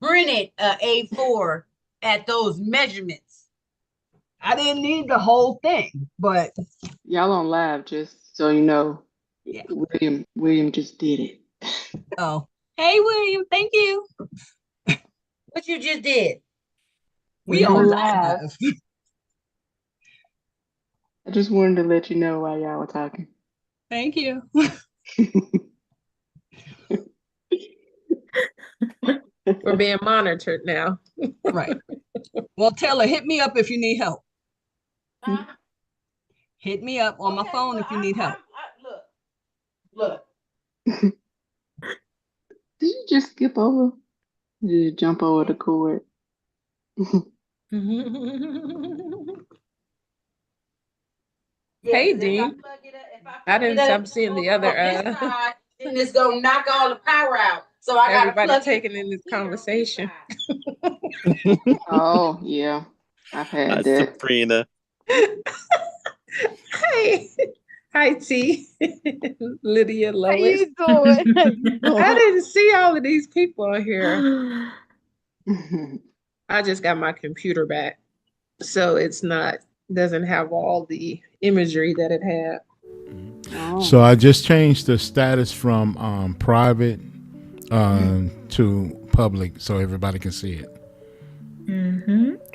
printed a A4 at those measurements. I didn't need the whole thing, but Y'all on live, just so you know. yeah. William just did it. Oh, hey William, thank you. What you just did? We on live. I just wanted to let you know while y'all were talking. Thank you. We're being monitored now. Right. Well, Taylor, hit me up if you need help. Hit me up on my phone if you need help. Look. Did you just skip over? Did you jump over the cord? Hey, Dean. I didn't stop seeing the other. Then it's gonna knock all the power out. So I got everybody taking in this conversation. Oh yeah, I've had that. Sabrina. Hey, hi T, Lydia, Lois. How you doing? I didn't see all of these people on here. I just got my computer back, so doesn't have all the imagery that it had. Oh. So I just changed the status from private to public, so everybody can see it.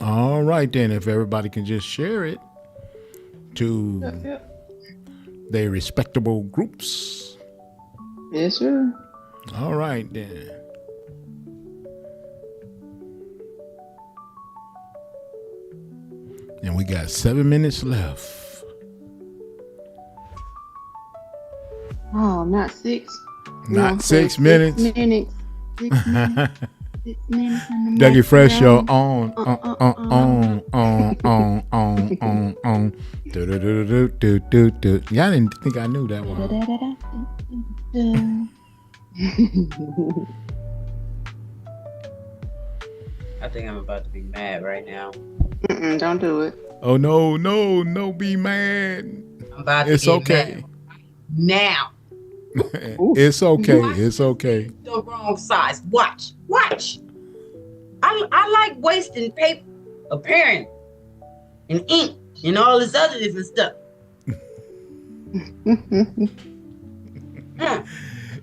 All right, then, if everybody can just share it to their respectable groups. Yes, sir. All right, then. And we got 7 minutes left. Oh, not 6. Not 6 minutes. 6 minutes. 6 minutes. 6 minutes. Dougie Fresh Show on. Do. Y'all didn't think I knew that one. I think I'm about to be mad right now. Don't do it. Oh no, be mad. I'm about to It's get okay. mad now. It's okay. It's okay. The wrong size. Watch. I like wasting paper, apparently, and ink, and all this other different stuff.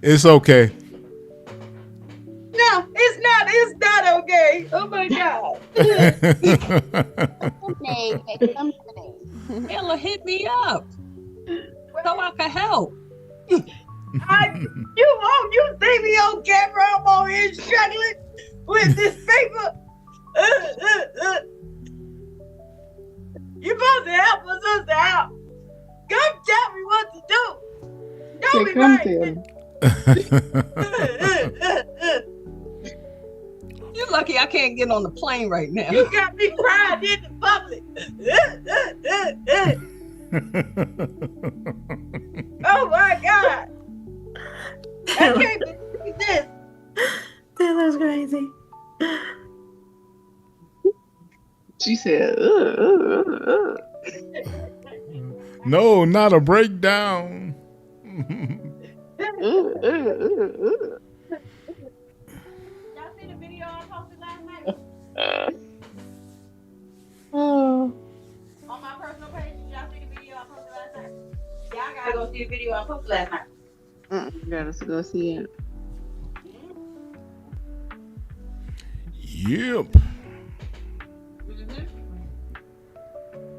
It's okay. No, it's not. It's not okay. Oh my God. Ella, hit me up so I can help. You see me on camera? I'm on here struggling with this paper. You're supposed to help us out. Come tell me what to do. Don't be Come right. You're lucky I can't get on the plane right now. You got me crying in the public. Oh my God. I can't believe this. Taylor's crazy. She said, No, not a breakdown. Y'all see the video I posted last night? On my personal page, did y'all see the video I posted last night? Y'all gotta go see the video I posted last night. You gotta go see it. Yep.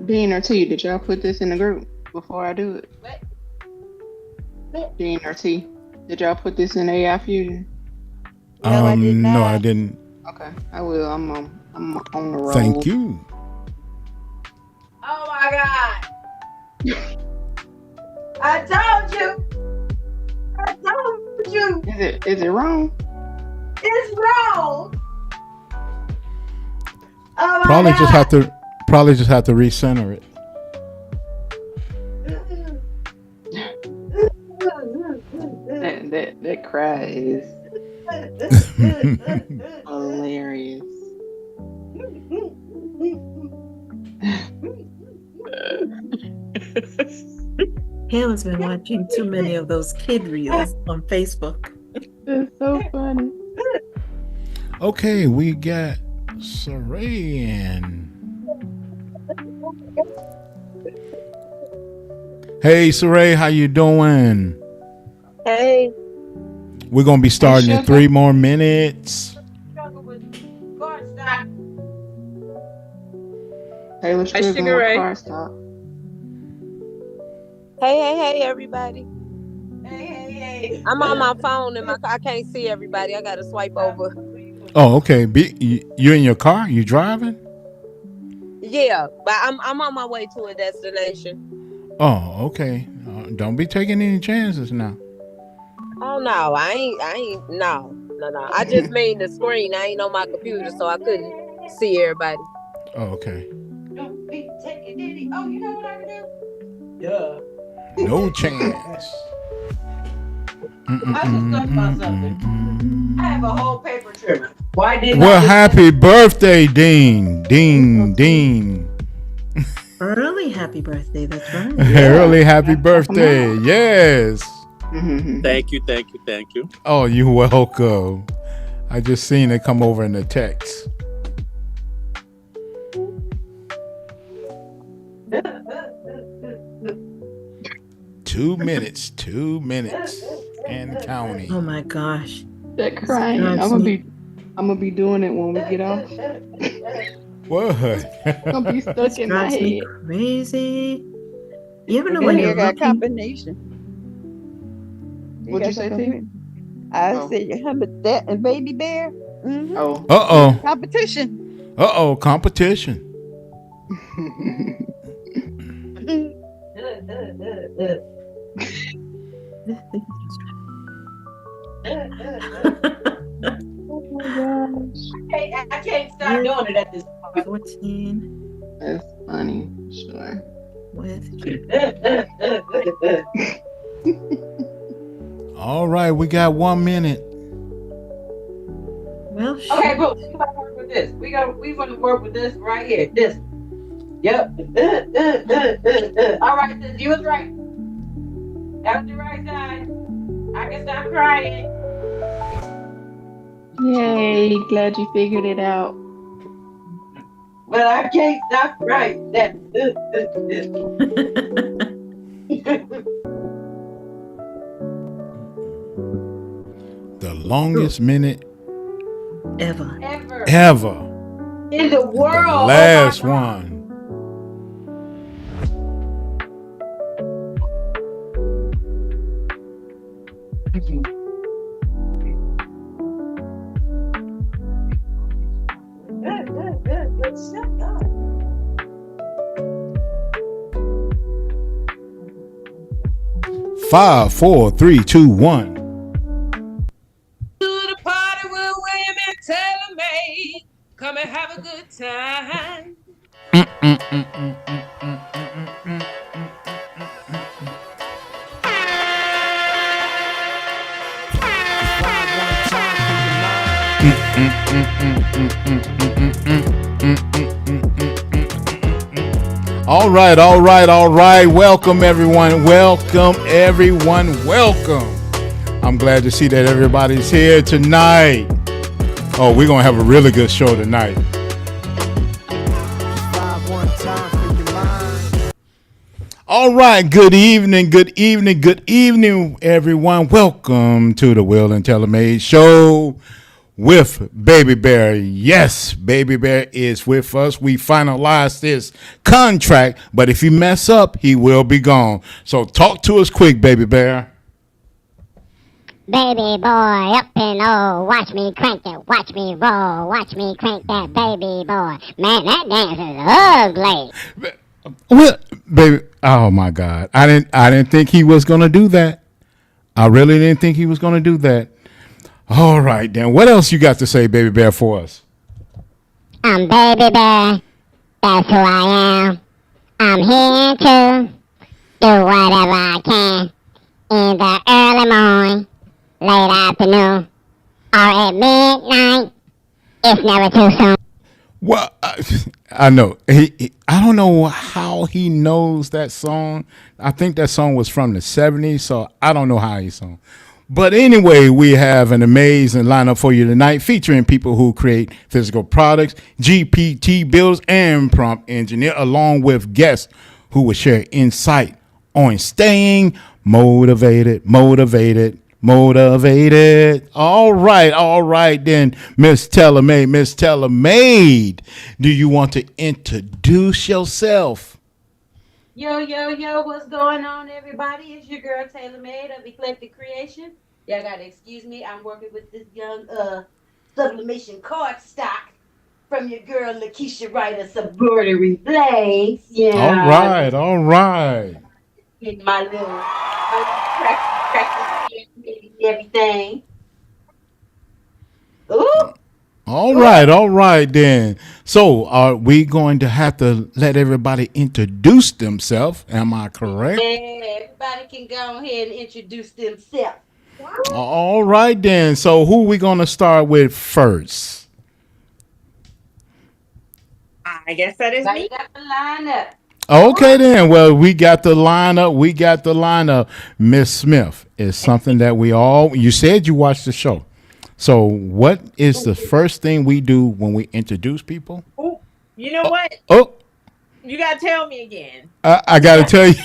Dean or T, did y'all put this in the group before I do it? What? Dean or T, did y'all put this in AI Fusion? No, I did not. No, I didn't. Okay, I will. I'm on the roll. Thank you. Oh my God. I told you. Is it wrong? It's wrong. Oh my Probably God. just have to recenter it. That cry is hilarious. Taylor's been watching too many of those kid reels on Facebook. It's so funny. Okay, we got Saray in. Hey, Saray, how you doing? Hey. We're gonna be starting in 3 more minutes. Taylor struggling Sugar with Ray. car stop. Hey, everybody. Hey. I'm on my phone and I can't see everybody. I got to swipe over. Oh, okay. You in your car? You driving? Yeah, but I'm on my way to a destination. Oh, okay. Don't be taking any chances now. Oh no, I ain't. No. I just mean the screen. I ain't on my computer, so I couldn't see everybody. Oh, okay. Don't be taking any. Oh, you know what I can do? Yeah. No chance. I just thought about something. I have a whole paper trimmer. Why didn't Well, I happy birthday, Dean. Dean. Early happy birthday, that's right. Early happy birthday. Yes. Thank you. Oh, you're welcome. I just seen it come over in the text. Two minutes and counting. Oh my gosh. That crying. I'm gonna be doing it when we get off. What? I'm gonna be stuck in my Drives me head. crazy. You ever know when you're got looking? combination. What'd you say, T? I Oh. said him and that and baby bear. Mm-hmm. Oh. Uh-oh. Competition. Uh-oh, competition. I can't stop doing it at this point. 14 That's funny, sure. with All right, we got 1 minute. well, Okay, bro, we gotta work with this. We're gonna work with this right here. This. Yep. All right, sis, you was right. That was the right side. I can stop crying. Yay, glad you figured it out. But I can't stop crying. That. The longest minute ever. ever. In the world. The last one. Shut up. Five, 4, 3, 2, 1. To the party with women tailor-made. Come and have a good time. All right. Welcome, everyone. Welcome. I'm glad to see that everybody's here tonight. Oh, we're going to have a really good show tonight. All right. Good evening, everyone. Welcome to the Will and Taylor Made Show with Baby Bear. Yes, Baby Bear is with us. We finalized his contract, but if he mess up, he will be gone. So talk to us quick, Baby Bear. Baby boy, up and oh, watch me crank it, watch me roll, watch me crank that baby boy. Man, that dance is ugly. Well, baby, oh my God, I didn't think he was gonna do that. I really didn't think he was gonna do that. All right, then. What else you got to say, Baby Bear, for us? I'm Baby Bear. That's who I am. I'm here to do whatever I can in the early morning, late afternoon, or at midnight. It's never too soon. Well, I know. I don't know how he knows that song. I think that song was from the 70s, so I don't know how he sung. But anyway, we have an amazing lineup for you tonight featuring people who create physical products, GPT builders, and prompt engineer, along with guests who will share insight on staying motivated. All right then, Miss Tellermaid, do you want to introduce yourself? Yo, what's going on, everybody? It's your girl Taylor Made of Eclectic Creation. Y'all gotta excuse me. I'm working with this young sublimation card stock from your girl Lakeisha Writer Subordinary Blanks. Yeah. All right. In my little practice everything. Ooh. All right then. So are we going to have to let everybody introduce themselves? Am I correct? Yeah, everybody can go ahead and introduce themselves. All right then. So who we going to start with first? I guess that is So me. you got the lineup. Okay then. Well, we got the lineup. Miss Smith is something that you said you watched the show. So what is the first thing we do when we introduce people? Ooh, you know what? Oh, You gotta tell me again. I got to tell you.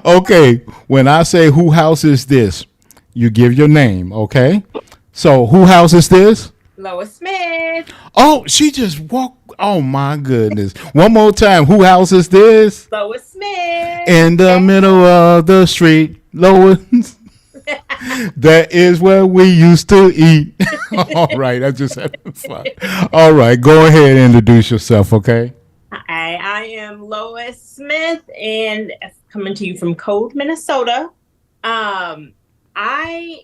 Okay, when I say who house is this, you give your name, okay? So who house is this? Lois Smith. Oh, she just walked. Oh my goodness. One more time. Who house is this? Lois Smith. In the middle of the street, Lois. That is where we used to eat. All right, I just had fun. All right, go ahead and introduce yourself, okay? I am Lois Smith and coming to you from Cold, Minnesota. I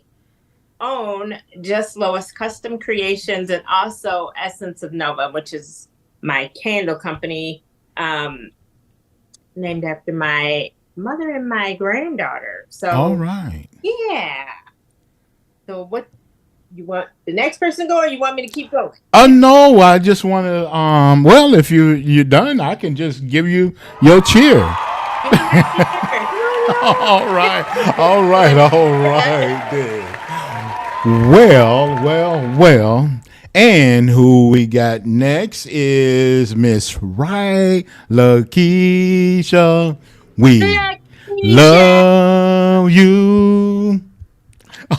own Just Lois Custom Creations and also Essence of Nova, which is my candle company, named after my mother and my granddaughter. So all right. Yeah. So what you want the next person to go, or you want me to keep going? No, I just want to well, if you're done, I can just give you your cheer. All right then. Well. And who we got next is Miss Lakeisha. We love you.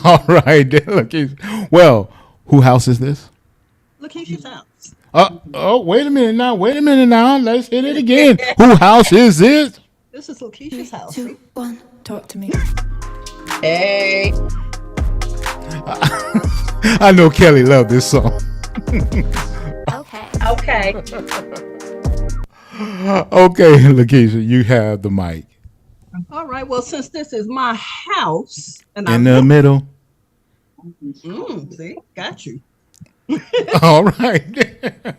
All right, then, Lakeisha. Well, who house is this? Lakeisha's house. Wait a minute now. Let's hit it again. Who house is this? This is Lakeisha's house. 2, 1, talk to me. Hey. I know Kelly loved this song. Okay. Okay, Lakeisha, you have the mic. All right. Well, since this is my house, and In the middle. See, got you. All right.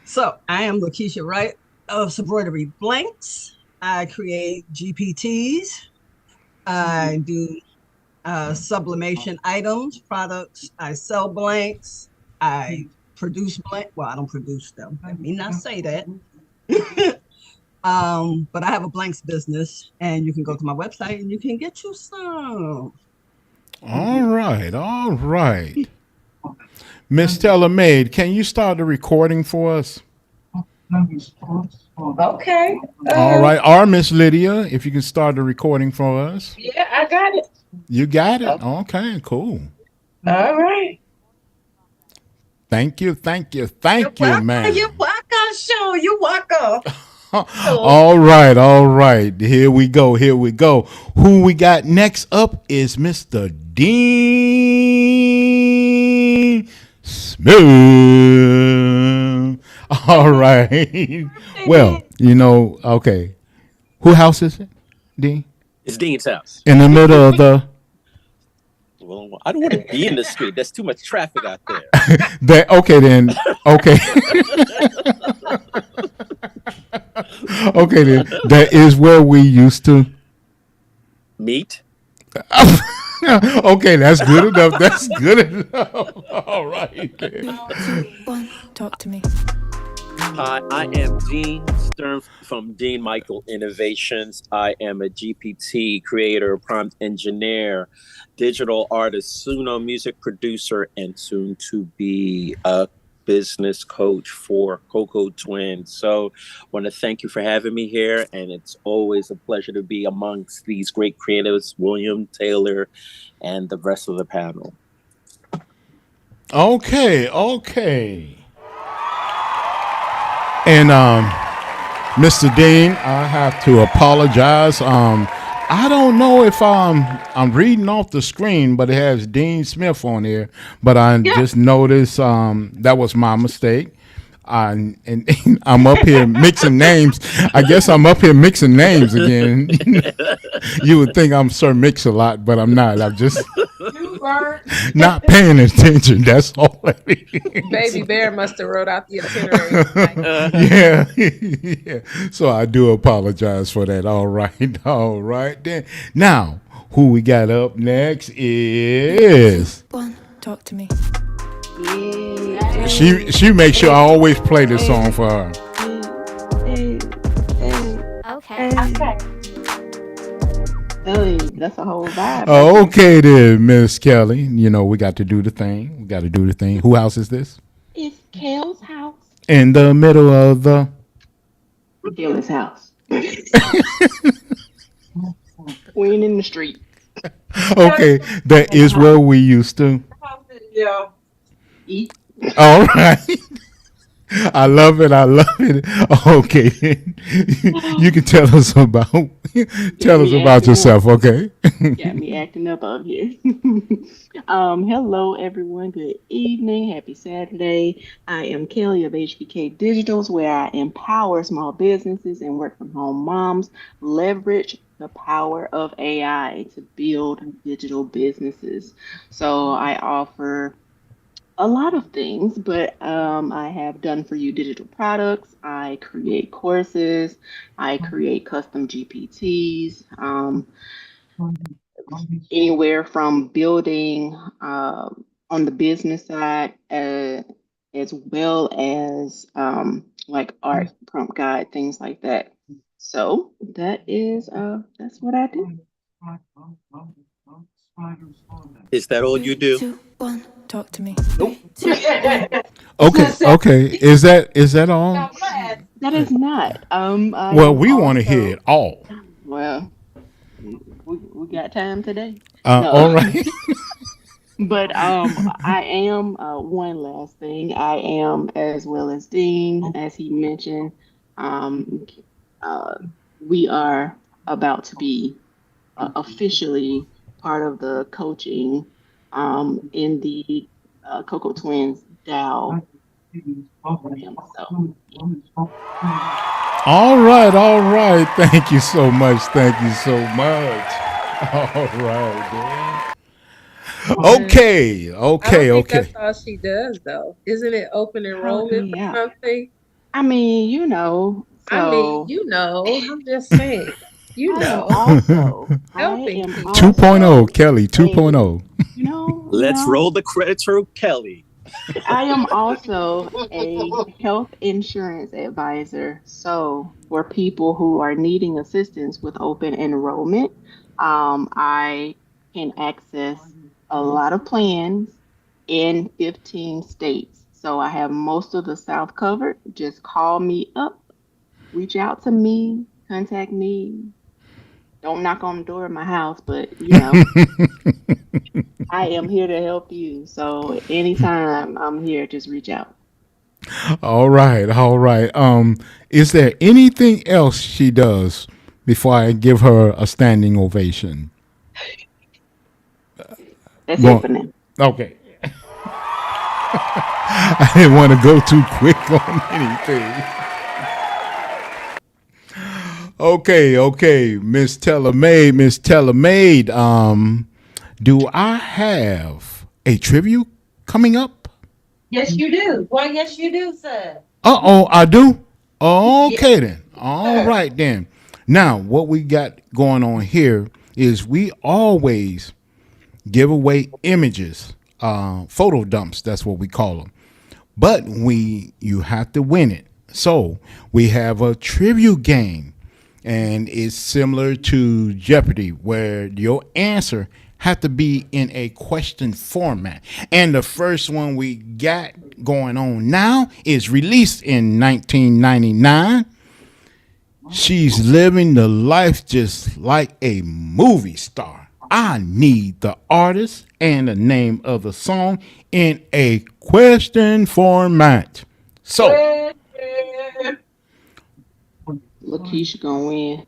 So I am Lakeisha Wright of Subordinary Blanks. I create GPTs. I do sublimation items, products. I sell blanks. I produce blank. Well, I don't produce them. Let me not say that. But I have a blanks business, and you can go to my website and you can get you some. All right. Miss Tellermaid, can you start the recording for us? Okay. All right. Or Miss Lydia, if you can start the recording for us. Yeah, I got it. You got it? Okay, cool. All right. Thank you, man. You're welcome, sure. You're welcome. All right. Here we go. Who we got next up is Mr. Dean Smith. All right. Well, okay. Who house is it, Dean? It's Dean's house. In the middle of the... Well, I don't want to be in the street. There's too much traffic out there. Okay. Okay, then. That is where we used to meet. Okay, that's good enough. All right. 2, 1, talk to me. Hi, I am Dean Stern from Dean Michael Innovations. I am a GPT creator, prompt engineer, digital artist, Suno music producer, and soon to be a business coach for Coco Twins. So, want to thank you for having me here, and it's always a pleasure to be amongst these great creatives, William, Taylor, and the rest of the panel. Okay, okay. And Mr. Dean, I have to apologize. I don't know if I'm reading off the screen, but it has Dean Smith on here. But I just noticed that was my mistake. And I'm up here mixing names. I guess I'm up here mixing names again. You would think I'm Sir Mix-a-Lot, but I'm not. I'm just not paying attention. That's all it is. Baby Bear must have wrote out the itinerary. Yeah. So I do apologize for that. All right then. Now, who we got up next is One, talk to me. she makes sure I always play this song for her. Okay. Hey, that's a whole vibe. Okay then, Miss Kelly. You know we got to do the thing. We got to do the thing. Who house is this? It's Kale's house. In the middle of the Kale's house. Queen in the street. Okay, that is where we used to. Yeah. Eat. All right. I love it. Okay, you can tell us about yourself. Okay. Got me acting up out here. Hello everyone. Good evening. Happy Saturday. I am Kelly of HBK Digitals, where I empower small businesses and work from home moms leverage the power of AI to build digital businesses. So I offer a lot of things, but I have done for you digital products. I create courses. I create custom GPTs. Anywhere from building on the business side, as well as like art prompt guide, things like that. So that's what I do. Is that all you do? Two, one, talk to me. Okay. Is that all? That is not. Well, we want to hear it all. Well, we got time today. All right. But I am one last thing. I am, as well as Dean, as he mentioned. We are about to be officially part of the coaching in the Coco Twins DAO program. So, All right. Thank you so much. All right. Okay. I don't think that's all she does, though. Isn't it open enrollment or something? I mean, you know. So, I'm just saying. Also, helping I am 2.0, Kelly. 2.0. Let's roll the credits for Kelly. I am also a health insurance advisor. So, for people who are needing assistance with open enrollment, I can access a lot of plans in 15 states. So, I have most of the South covered. Just call me up, reach out to me, contact me. Don't knock on the door of my house, but I am here to help you. So anytime I'm here, just reach out. All right. Is there anything else she does before I give her a standing ovation? That's it for now. Okay. I didn't want to go too quick on anything. Okay, Miss Tellermaid, do I have a tribute coming up? Yes, you do. Well, yes, you do, sir. I do? Okay, then. All right, then. Now, what we got going on here is we always give away images, photo dumps, that's what we call them. But you have to win it. So we have a tribute game, and it's similar to Jeopardy, where your answer have to be in a question format. And the first one we got going on now is released in 1999. She's living the life just like a movie star. I need the artist and the name of the song in a question format. So, Lakeisha gonna win.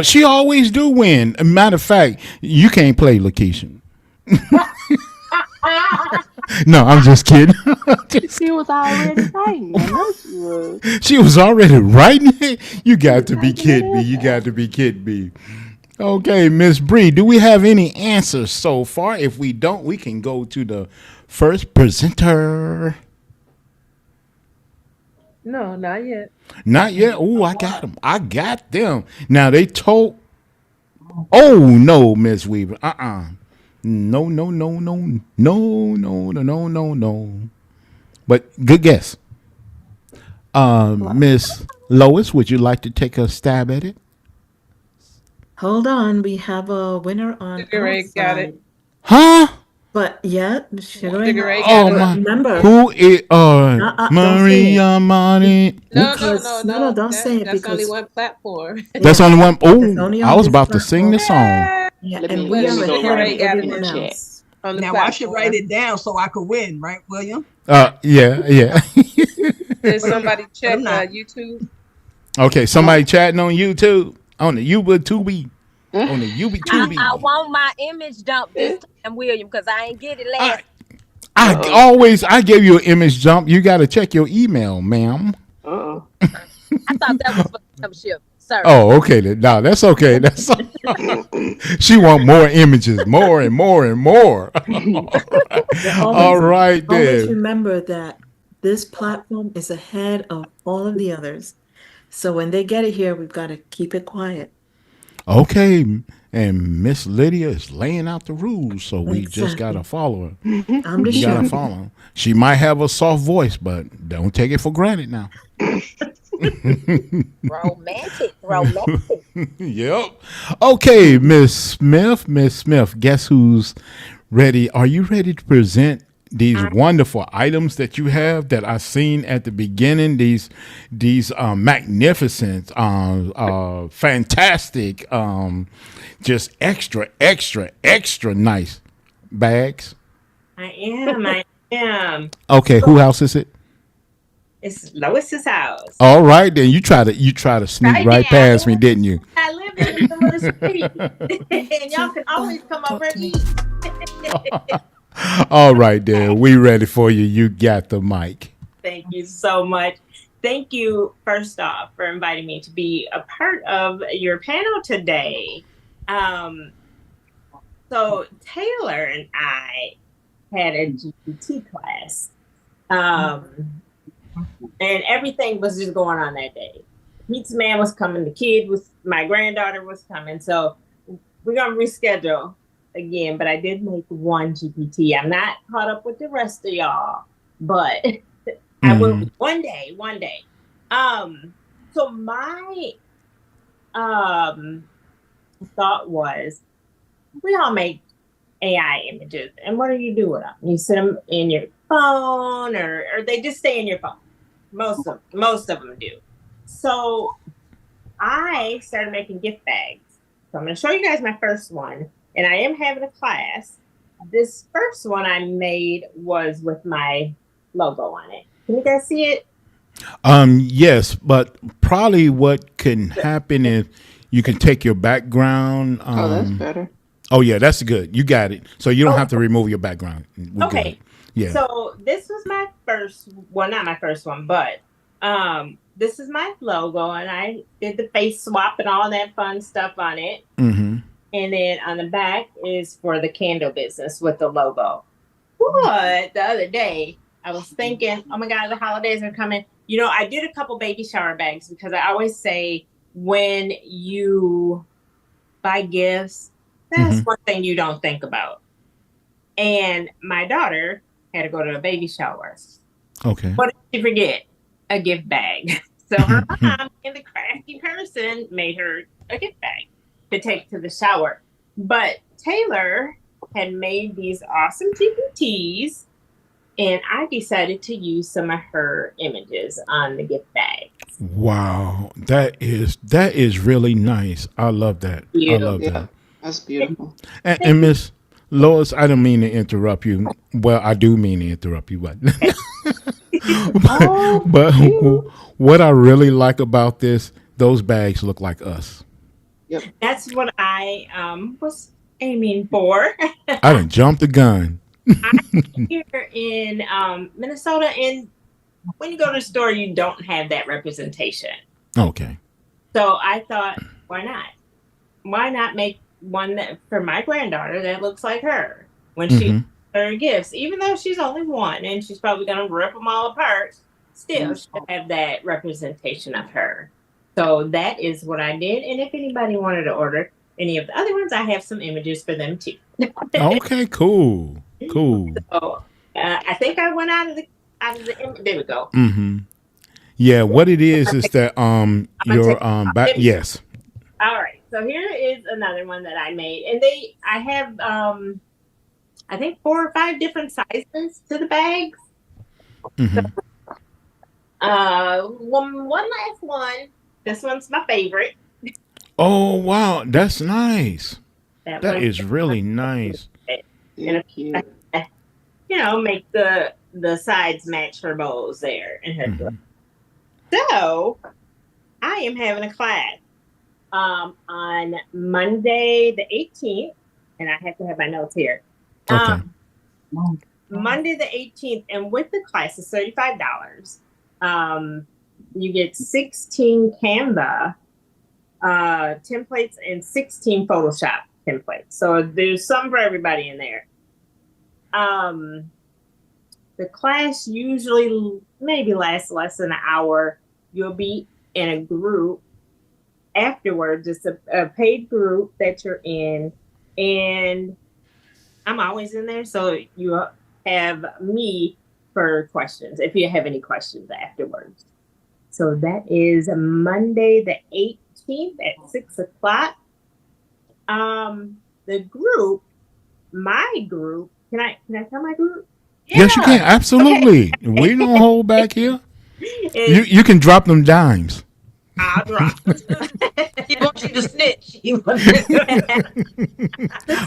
she always do win. Matter of fact, you can't play Lakeisha. No, I'm just kidding. She was already fighting. I know she was. She was already writing it. You got to be kidding me. You got to be kidding me. Okay, Miss Bree, do we have any answers so far? If we don't, we can go to the first presenter. No, not yet. Not yet. Oh, I got them. I got them. Now they told. Oh no, Miss Weaver. No, no, no, no, no, no, no, no, no, no. But good guess. Miss Lois, would you like to take a stab at it? Hold on, we have a winner on Sugar our Ray got side. it. Huh? But yeah, Sugar Ray. Sugar Ray Oh got it. my! Remember, Who is don't say it. Maria Money? No, Because no, don't say it that's only because one platform. That's yeah, only one. it's Oh, only I on was this about to sing platform. the song. Yeah, Let and me we are go ahead write of it in everyone the chat. else. On the Now I should platform. write it down so I could win, right, William? Yeah, yeah. Did somebody But check I'm not. YouTube? Okay, somebody chatting on YouTube on the YouTube on the I YouTube. want my image dump this time, William, because I ain't get it I last. I gave you an image jump. You got to check your email, ma'am. Uh-oh. I thought that was for membership, sir. Oh, okay. No, that's okay. That's she want more images, more and more and more. Yeah, All right, always then. remember that this platform is ahead of all of the others. So when they get it here, we've got to keep it quiet. Okay, and Miss Lydia is laying out the rules, so we just Exactly. gotta follow her. I'm the We gotta sheriff. follow her. She might have a soft voice, but don't take it for granted now. Romantic, romantic. Yep. Okay, Miss Smith. Miss Smith, guess who's ready? Are you ready to present these wonderful items that you have that I seen at the beginning? These magnificent, fantastic, just extra nice bags. I am. Okay, who house is it? It's Lois's house. All right, then you try to sneak right past me, didn't you? I live in the middle of the street. And y'all can always come over and eat. All right, then we ready for you. You got the mic. Thank you so much. Thank you, first off, for inviting me to be a part of your panel today. So Taylor and I had a GPT class. And everything was just going on that day. Pizza man was coming, my granddaughter was coming. So we're gonna reschedule again, but I did make one GPT. I'm not caught up with the rest of y'all, but I will one day. So my thought was, we all make AI images, and what do you do with them? You sit them in your phone, or they just stay in your phone. Most of them do. So I started making gift bags. So I'm going to show you guys my first one, and I am having a class. This first one I made was with my logo on it. Can you guys see it? Yes, but probably what can happen is you can take your background. Oh, that's better. Oh yeah, that's good. You got it. So you don't have to remove your background. We're Okay. good. Yeah. So this was my first, well, not my first one, but this is my logo, and I did the face swap and all that fun stuff on it. Mm-hmm. And then on the back is for the candle business with the logo. But the other day, I was thinking, oh my God, the holidays are coming. You know, I did a couple baby shower bags because I always say when you buy gifts, that's one thing you don't think about. And my daughter had to go to a baby shower. Okay. What did she forget? A gift bag. So her mom and the crafty person made her a gift bag to take to the shower. But Taylor had made these awesome GPTs, and I decided to use some of her images on the gift bag. Wow, that is really nice. I love that. I love Yeah, that. that's beautiful. And Miss Lois, I don't mean to interrupt you. Well, I do mean to interrupt you, but Oh, but you. what I really like about this, those bags look like us. Yep. That's what I was aiming for. I done jumped the gun. I here in Minnesota, and when you go to the store, you don't have that representation. Okay. So I thought, why not? Why not make one that for my granddaughter that looks like her when she her gifts, even though she's only one and she's probably gonna rip them all apart, still she'll have that representation of her. So that is what I did. And if anybody wanted to order any of the other ones, I have some images for them too. Okay, cool. Cool. So I think I went out of the there we go. Yeah, what it is that your yes. All right. So here is another one that I made. And I have I think 4 or 5 different sizes to the bags. So, one last one. This one's my favorite. Oh wow, that's nice. That one is really nice. And Cute. make the sides match her bows there and her. So I am having a class on Monday the 18th, and I have to have my notes here. Okay. Monday the 18th, and with the class is $35. You get 16 Canva templates and 16 Photoshop templates. So there's some for everybody in there. The class usually maybe lasts less than an hour. You'll be in a group afterwards. It's a paid group that you're in, and I'm always in there, so you have me for questions if you have any questions afterwards. So that is Monday the 18th at 6 o'clock. The group, my group, can I tell my group? Yes, you can. Absolutely. Okay. We don't hold back here. You can drop them dimes. I'll drop. He wants you to snitch.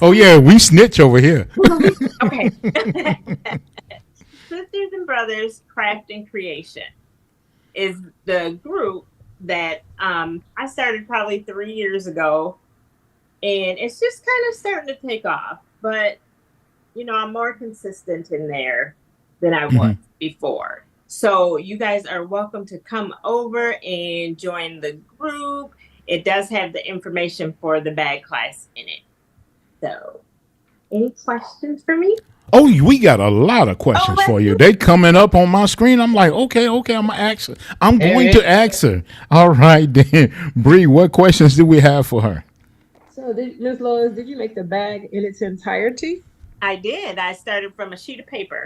Oh yeah, we snitch over here. Okay. Sisters and Brothers Craft and Creation is the group that I started probably 3 years ago, and it's just kind of starting to take off. But I'm more consistent in there than I was before. So you guys are welcome to come over and join the group. It does have the information for the bag class in it. So, any questions for me? Oh, we got a lot of questions for you. They coming up on my screen. I'm like, okay, I'm gonna ask her. I'm going to ask her. All right, then, Bree, what questions do we have for her? So, Ms. Lois, did you make the bag in its entirety? I did. I started from a sheet of paper.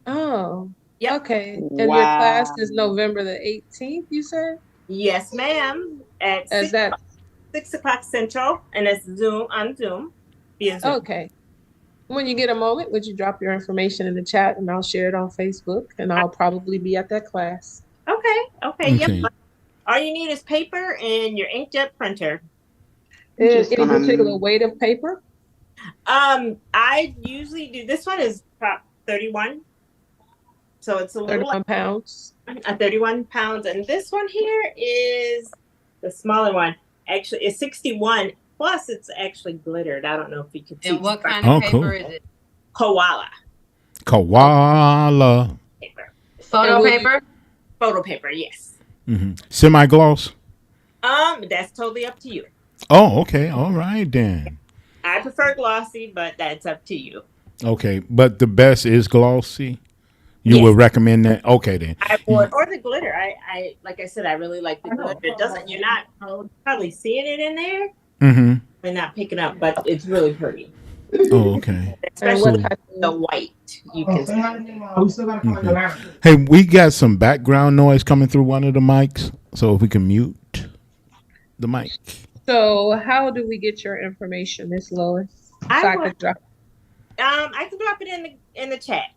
Oh, yep. Okay. And your class is November the 18th, you said? Yes, ma'am. At 6 o'clock Central, and it's on Zoom. Okay. When you get a moment, would you drop your information in the chat, and I'll share it on Facebook, and I'll probably be at that class. Okay. Yep. All you need is paper and your inkjet printer. Any particular weight of paper? I usually do. This one is 31. So it's a little 31 pounds. 31 pounds. And this one here is the smaller one. Actually, it's 61. Plus, it's actually glittered. I don't know if you can see. And what kind of paper is it? Koala. Koala. Paper. Photo paper? Photo paper, yes. Semi-gloss? That's totally up to you. Oh, okay. All right, then. I prefer glossy, but that's up to you. Okay, but the best is glossy? You would recommend that? Okay, then. Or the glitter. I like I said, I really like the glitter. It doesn't. You're not probably seeing it in there. They're not picking up, but it's really pretty. Oh, okay. And what Especially type the of white. You can see. Okay. Hey, we got some background noise coming through one of the mics, so if we can mute the mic. So how do we get your information, Miss Lois? So I I would could drop. I can drop it in the chat.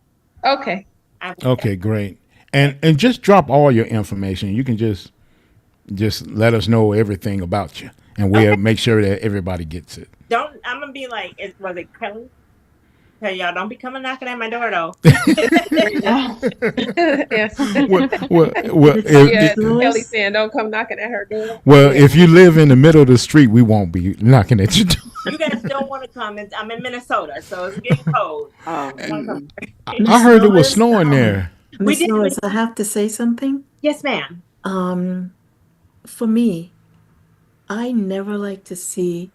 Okay. I will. Okay, great. And just drop all your information. You can just let us know everything about you, and we'll make sure that everybody gets it. I'm gonna be like, was it Kelly? Hey, y'all, don't be coming knocking at my door though. Yes. Well, Kelly saying don't come knocking at her door. well, if you live in the middle of the street, we won't be knocking at your door. You guys don't want to come. I'm in Minnesota, so it's getting cold. I heard it was snowing there. Miss Lois, I have to say something. Yes, ma'am. For me, I never like to see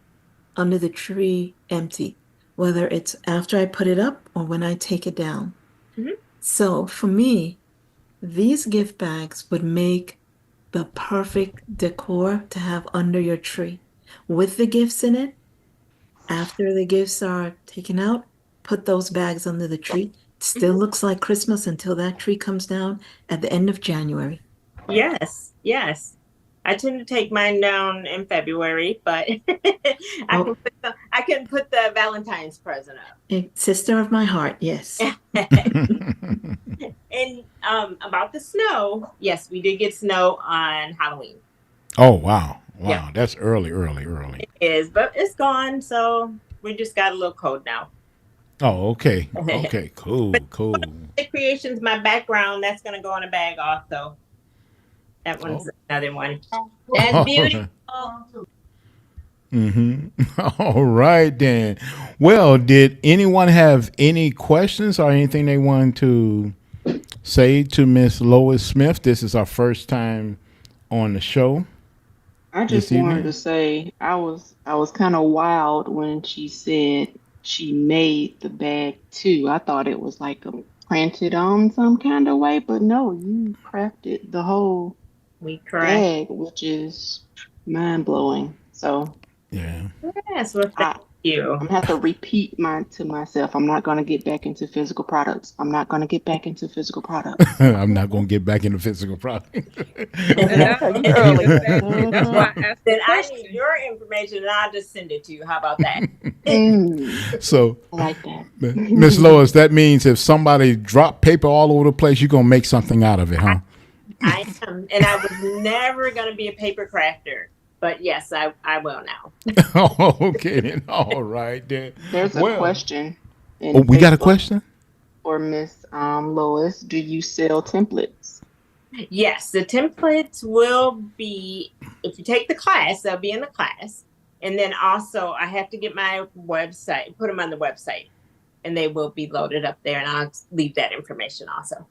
under the tree empty, whether it's after I put it up or when I take it down. So for me, these gift bags would make the perfect decor to have under your tree with the gifts in it. After the gifts are taken out, put those bags under the tree. It still looks like Christmas until that tree comes down at the end of January. Yes, yes. I tend to take mine down in February, but I can put the Valentine's present up. Sister of my heart, yes. And about the snow, yes, we did get snow on Halloween. Oh, wow. Wow, Yeah. that's early. It is, but it's gone, so we just got a little cold now. Oh, okay. Okay, cool. The creations, my background, that's going to go in a bag also. That one's another one. That's beautiful. All right, then. Well, did anyone have any questions or anything they want to say to Miss Lois Smith? This is our first time on the show. I just wanted to say I was kind of wild when she said she made the bag too. I thought it was like printed on some kind of way, but no, you crafted the whole bag, which is mind blowing. So yeah. Yes, well, thank you. I'm gonna have to repeat to myself. I'm not gonna get back into physical products. I'm not gonna get back into physical products. I'm not gonna get back into physical products. That's why I asked. Then I need your information, and I'll just send it to you. How about that? So, I like that, Miss Lois. That means if somebody drop paper all over the place, you're gonna make something out of it, huh? I am, and I was never gonna be a paper crafter. But yes, I will now. Okay, then. All right, then. There's a question. Oh, we got a question? For Miss Lois. Do you sell templates? Yes, the templates will be, if you take the class, they'll be in the class. And then also I have to get my website, put them on the website. And they will be loaded up there. And I'll leave that information also.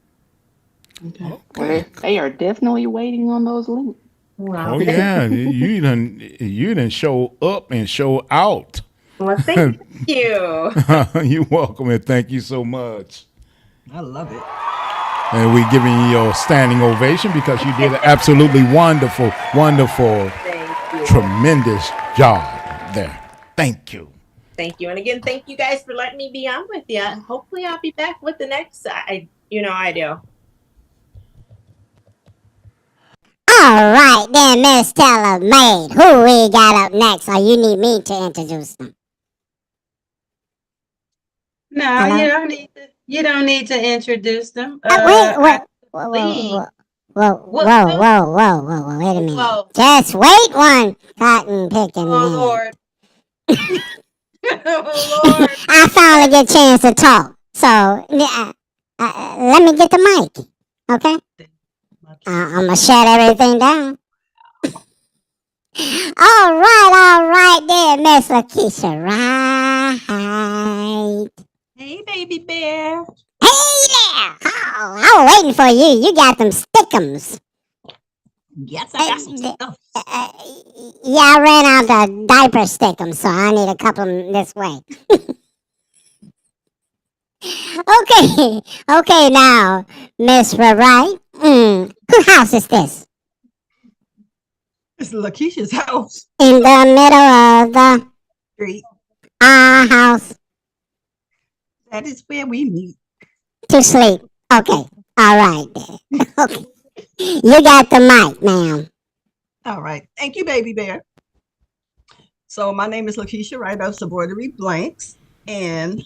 Okay. Well, they are definitely waiting on those links. Wow. Oh yeah, you done show up and show out. Well, thank you. You're welcome, and thank you so much. I love it. And we're giving you your standing ovation because you did an absolutely wonderful, tremendous job there. Thank you. Thank you. And again, thank you guys for letting me be on with you. Hopefully I'll be back with the next idea. All right, then, Miss Taylor Maid. Who we got up next? Or you need me to introduce them? No, Hello? you don't need to introduce them. Wait, whoa, wait a minute. Whoa. Just wait one cotton picking minute. Lord. Lord. I finally get a chance to talk. So, let me get the mic, okay? I'm going to shut everything down. All right there, Miss Lakeisha, right? Hey, baby bear. Hey there! Oh, I was waiting for you. You got them stickums. Yes, I got some stuff. Yeah, I ran out of diaper stickums, so I need a couple this way. Okay, now, Miss Right. Whose house is this? It's Lakeisha's house. In the middle of the street. Our house. That is where we meet. To sleep. Okay. All right. Then. Okay. You got the mic, ma'am. All right. Thank you, baby bear. So my name is Lakeisha Wright of Embroidery Blanks, and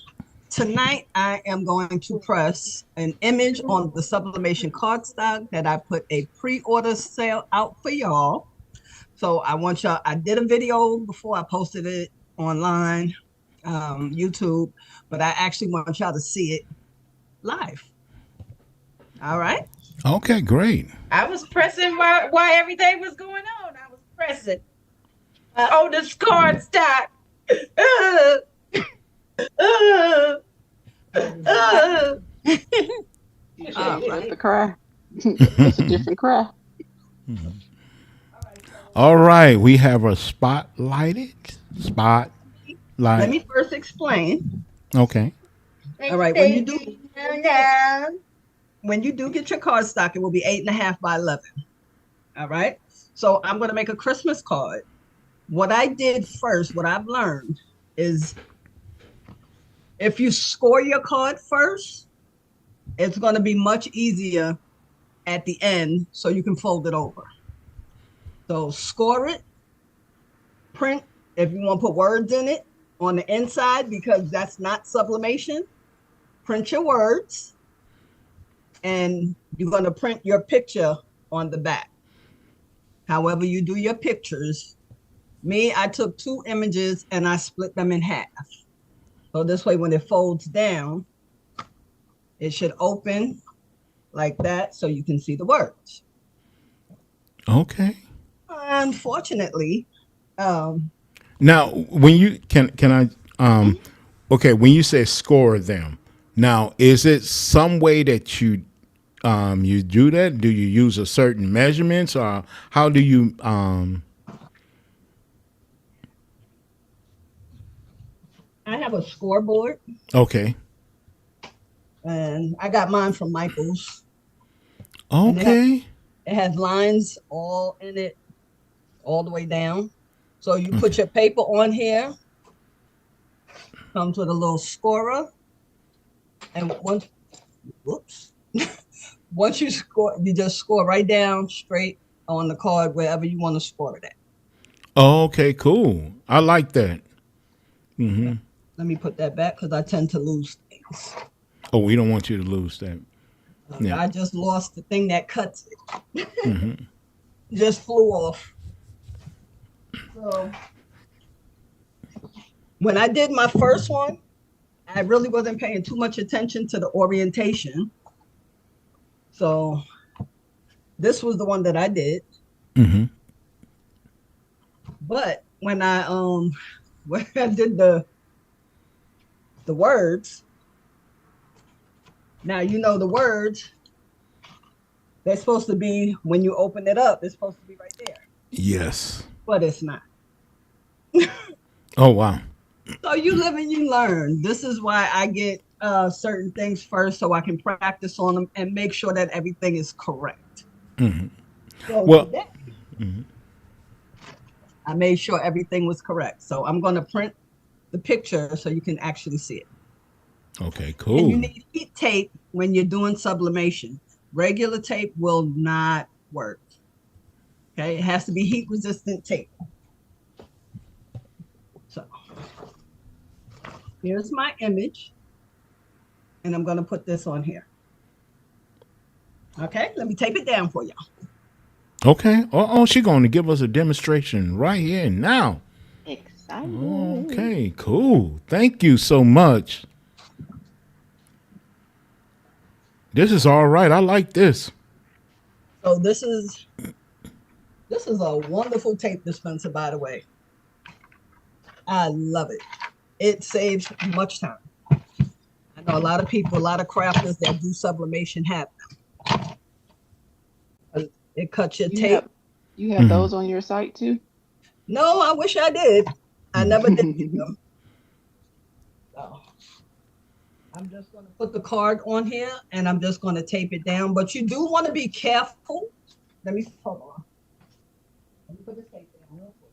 tonight I am going to press an image on the sublimation cardstock that I put a pre-order sale out for y'all. So I want y'all, I did a video before I posted it online, YouTube, but I actually want y'all to see it live. All right. Okay, great. I was pressing while everything was going on. I was pressing on the card stock. You have to cry. That's a different cry. All right, we have a spotlighted spotlight. Let me first explain. Okay. All right. When you do get your cardstock, it will be 8.5 by 11. All right. So I'm going to make a Christmas card. What I did first, what I've learned is if you score your card first, it's going to be much easier at the end so you can fold it over. So score it, print if you want to put words in it on the inside because that's not sublimation. Print your words and you're going to print your picture on the back. However you do your pictures. Me, I took 2 images and I split them in half. So this way, when it folds down, it should open like that so you can see the words. Okay. Unfortunately, now when you can I okay, when you say score them, now is it some way that you do that? Do you use a certain measurements or how do you I have a scoreboard. Okay. And I got mine from Michael's. Okay. It has lines all in it, all the way down. So you put your paper on here. Comes with a little scorer. And once you score, you just score right down straight on the card wherever you want to score it at. Okay, cool. I like that. Mm-hmm. Let me put that back because I tend to lose things. Oh, we don't want you to lose that. I just lost the thing that cuts it. Mm-hmm. Just flew off. So when I did my first one, I really wasn't paying too much attention to the orientation. So this was the one that I did. Mm-hmm. But when I did the words, now you know the words, they're supposed to be when you open it up, it's supposed to be right there. Yes. But it's not. Oh wow. So you live and you learn. This is why I get certain things first so I can practice on them and make sure that everything is correct. Mm-hmm. So well, I made sure everything was correct. So I'm going to print the picture so you can actually see it. Okay, cool. And you need heat tape when you're doing sublimation. Regular tape will not work. Okay, it has to be heat resistant tape. So here's my image. And I'm going to put this on here. Okay, let me tape it down for y'all. Okay. Oh, she's going to give us a demonstration right here and now. Exciting. Okay, cool. Thank you so much. This is all right. I like this. So this is a wonderful tape dispenser, by the way. I love it. It saves much time. I know a lot of people, a lot of crafters that do sublimation have them. It cuts your tape. You have those on your site too? No, I wish I did. I never did get them. So I'm just going to put the card on here and I'm just going to tape it down. But you do want to be careful. Hold on. Let me put this tape down real quick.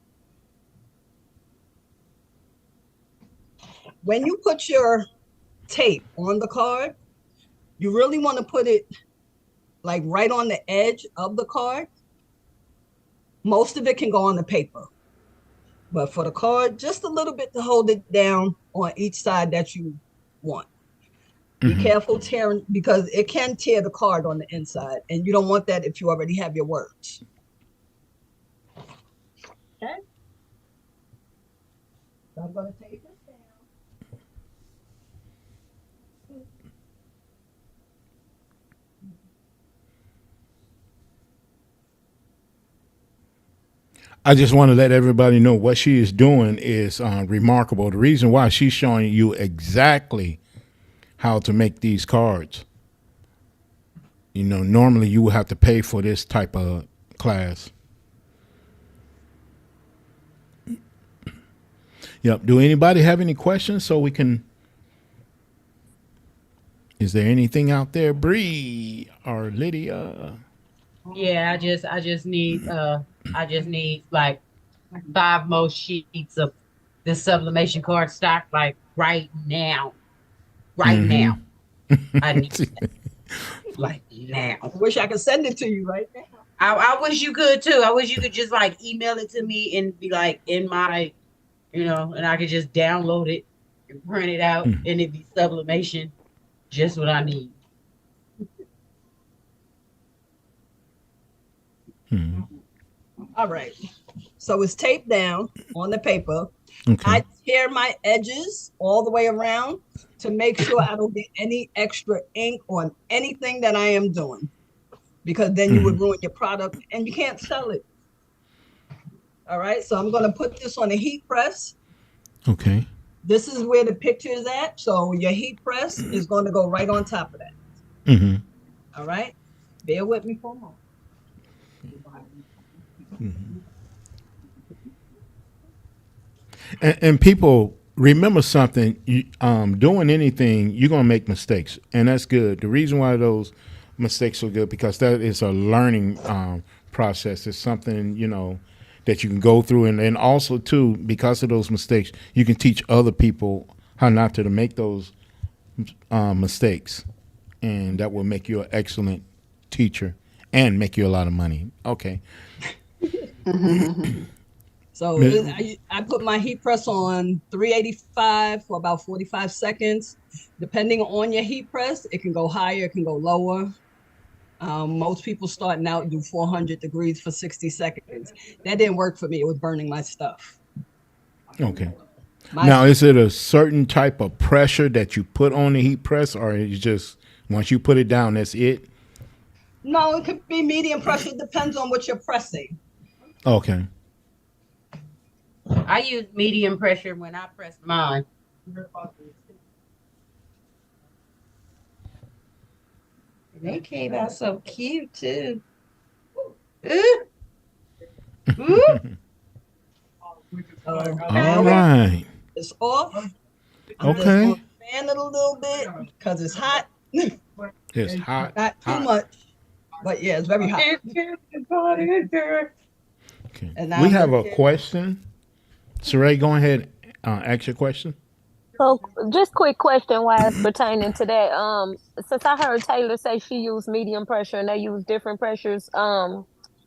When you put your tape on the card, you really want to put it like right on the edge of the card. Most of it can go on the paper, but for the card, just a little bit to hold it down on each side that you want. Be careful tearing, because it can tear the card on the inside, and you don't want that if you already have your words. Okay. So I'm going to take this down. I just want to let everybody know what she is doing is remarkable. The reason why she's showing you exactly how to make these cards. You know, normally you would have to pay for this type of class. Yep. Do anybody have any questions so we can? Is there anything out there, Bree or Lydia? Yeah, I just need like 5 more sheets of this sublimation card stock, like right now. Right now. I need that. Like now. I wish I could send it to you right now. I wish you could too. I wish you could just like email it to me and be like in my, and I could just download it and print it out and it'd be sublimation. Just what I need. All right. So it's taped down on the paper. Okay. I tear my edges all the way around to make sure I don't get any extra ink on anything that I am doing, because then you would ruin your product and you can't sell it. All right. So I'm going to put this on a heat press. Okay. This is where the picture is at. So your heat press is going to go right on top of that. All right. Bear with me for a moment. And people remember something. Doing anything, you're gonna make mistakes, and that's good. The reason why those mistakes are good, because that is a learning process. It's something that you can go through, and also too, because of those mistakes, you can teach other people how not to make those mistakes, and that will make you an excellent teacher and make you a lot of money. Okay. So I put my heat press on 385 for about 45 seconds. Depending on your heat press, it can go higher, it can go lower. Most people starting out do 400 degrees for 60 seconds. That didn't work for me. It was burning my stuff. Okay. Now, is it a certain type of pressure that you put on the heat press, or is just once you put it down, that's it? No, it could be medium pressure. It depends on what you're pressing. Okay. I use medium pressure when I press mine. They came out so cute too. All right. It's off. I'm okay. Just gonna fan it a little bit because it's hot. It's hot. Not too much, but yeah, it's very hot. Okay. We have a question. Saray, go ahead. Ask your question. So, just quick question while it's pertaining to that. Since I heard Taylor say she used medium pressure and they use different pressures, I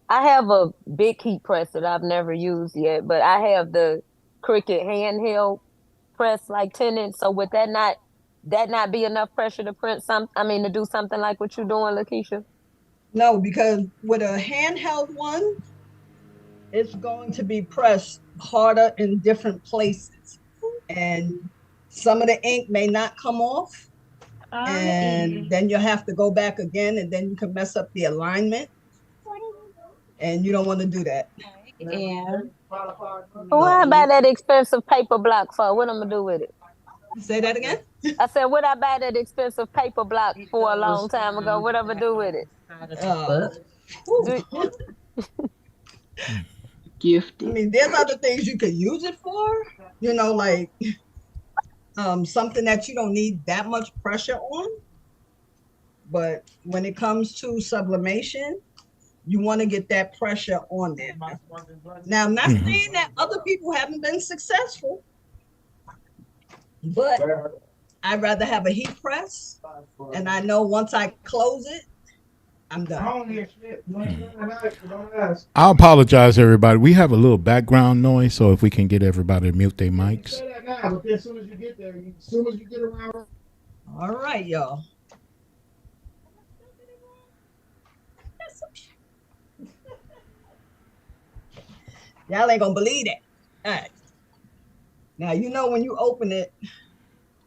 have a big heat press that I've never used yet, but I have the Cricut handheld press, like 10 inch. So would that not be enough pressure to print to do something like what you're doing, Lakeisha? No, because with a handheld one, it's going to be pressed harder in different places, and some of the ink may not come off, and then you'll have to go back again, and then you can mess up the alignment, and you don't want to do that. Yeah. What I buy that expensive paper block for? What I'm gonna do with it? Say that again? I said, what I buy that expensive paper block for a long time ago? What I'm gonna do with it? Gifted. I mean, there's other things you could use it for, like something that you don't need that much pressure on. But when it comes to sublimation, you want to get that pressure on there. Now, I'm not saying that other people haven't been successful, but I'd rather have a heat press, and I know once I close it, I'm done. I apologize, everybody. We have a little background noise, so if we can get everybody to mute their mics. As soon as you get there, as soon as you get around. All right, y'all. Y'all ain't gonna believe that. All right. Now you know when you open it,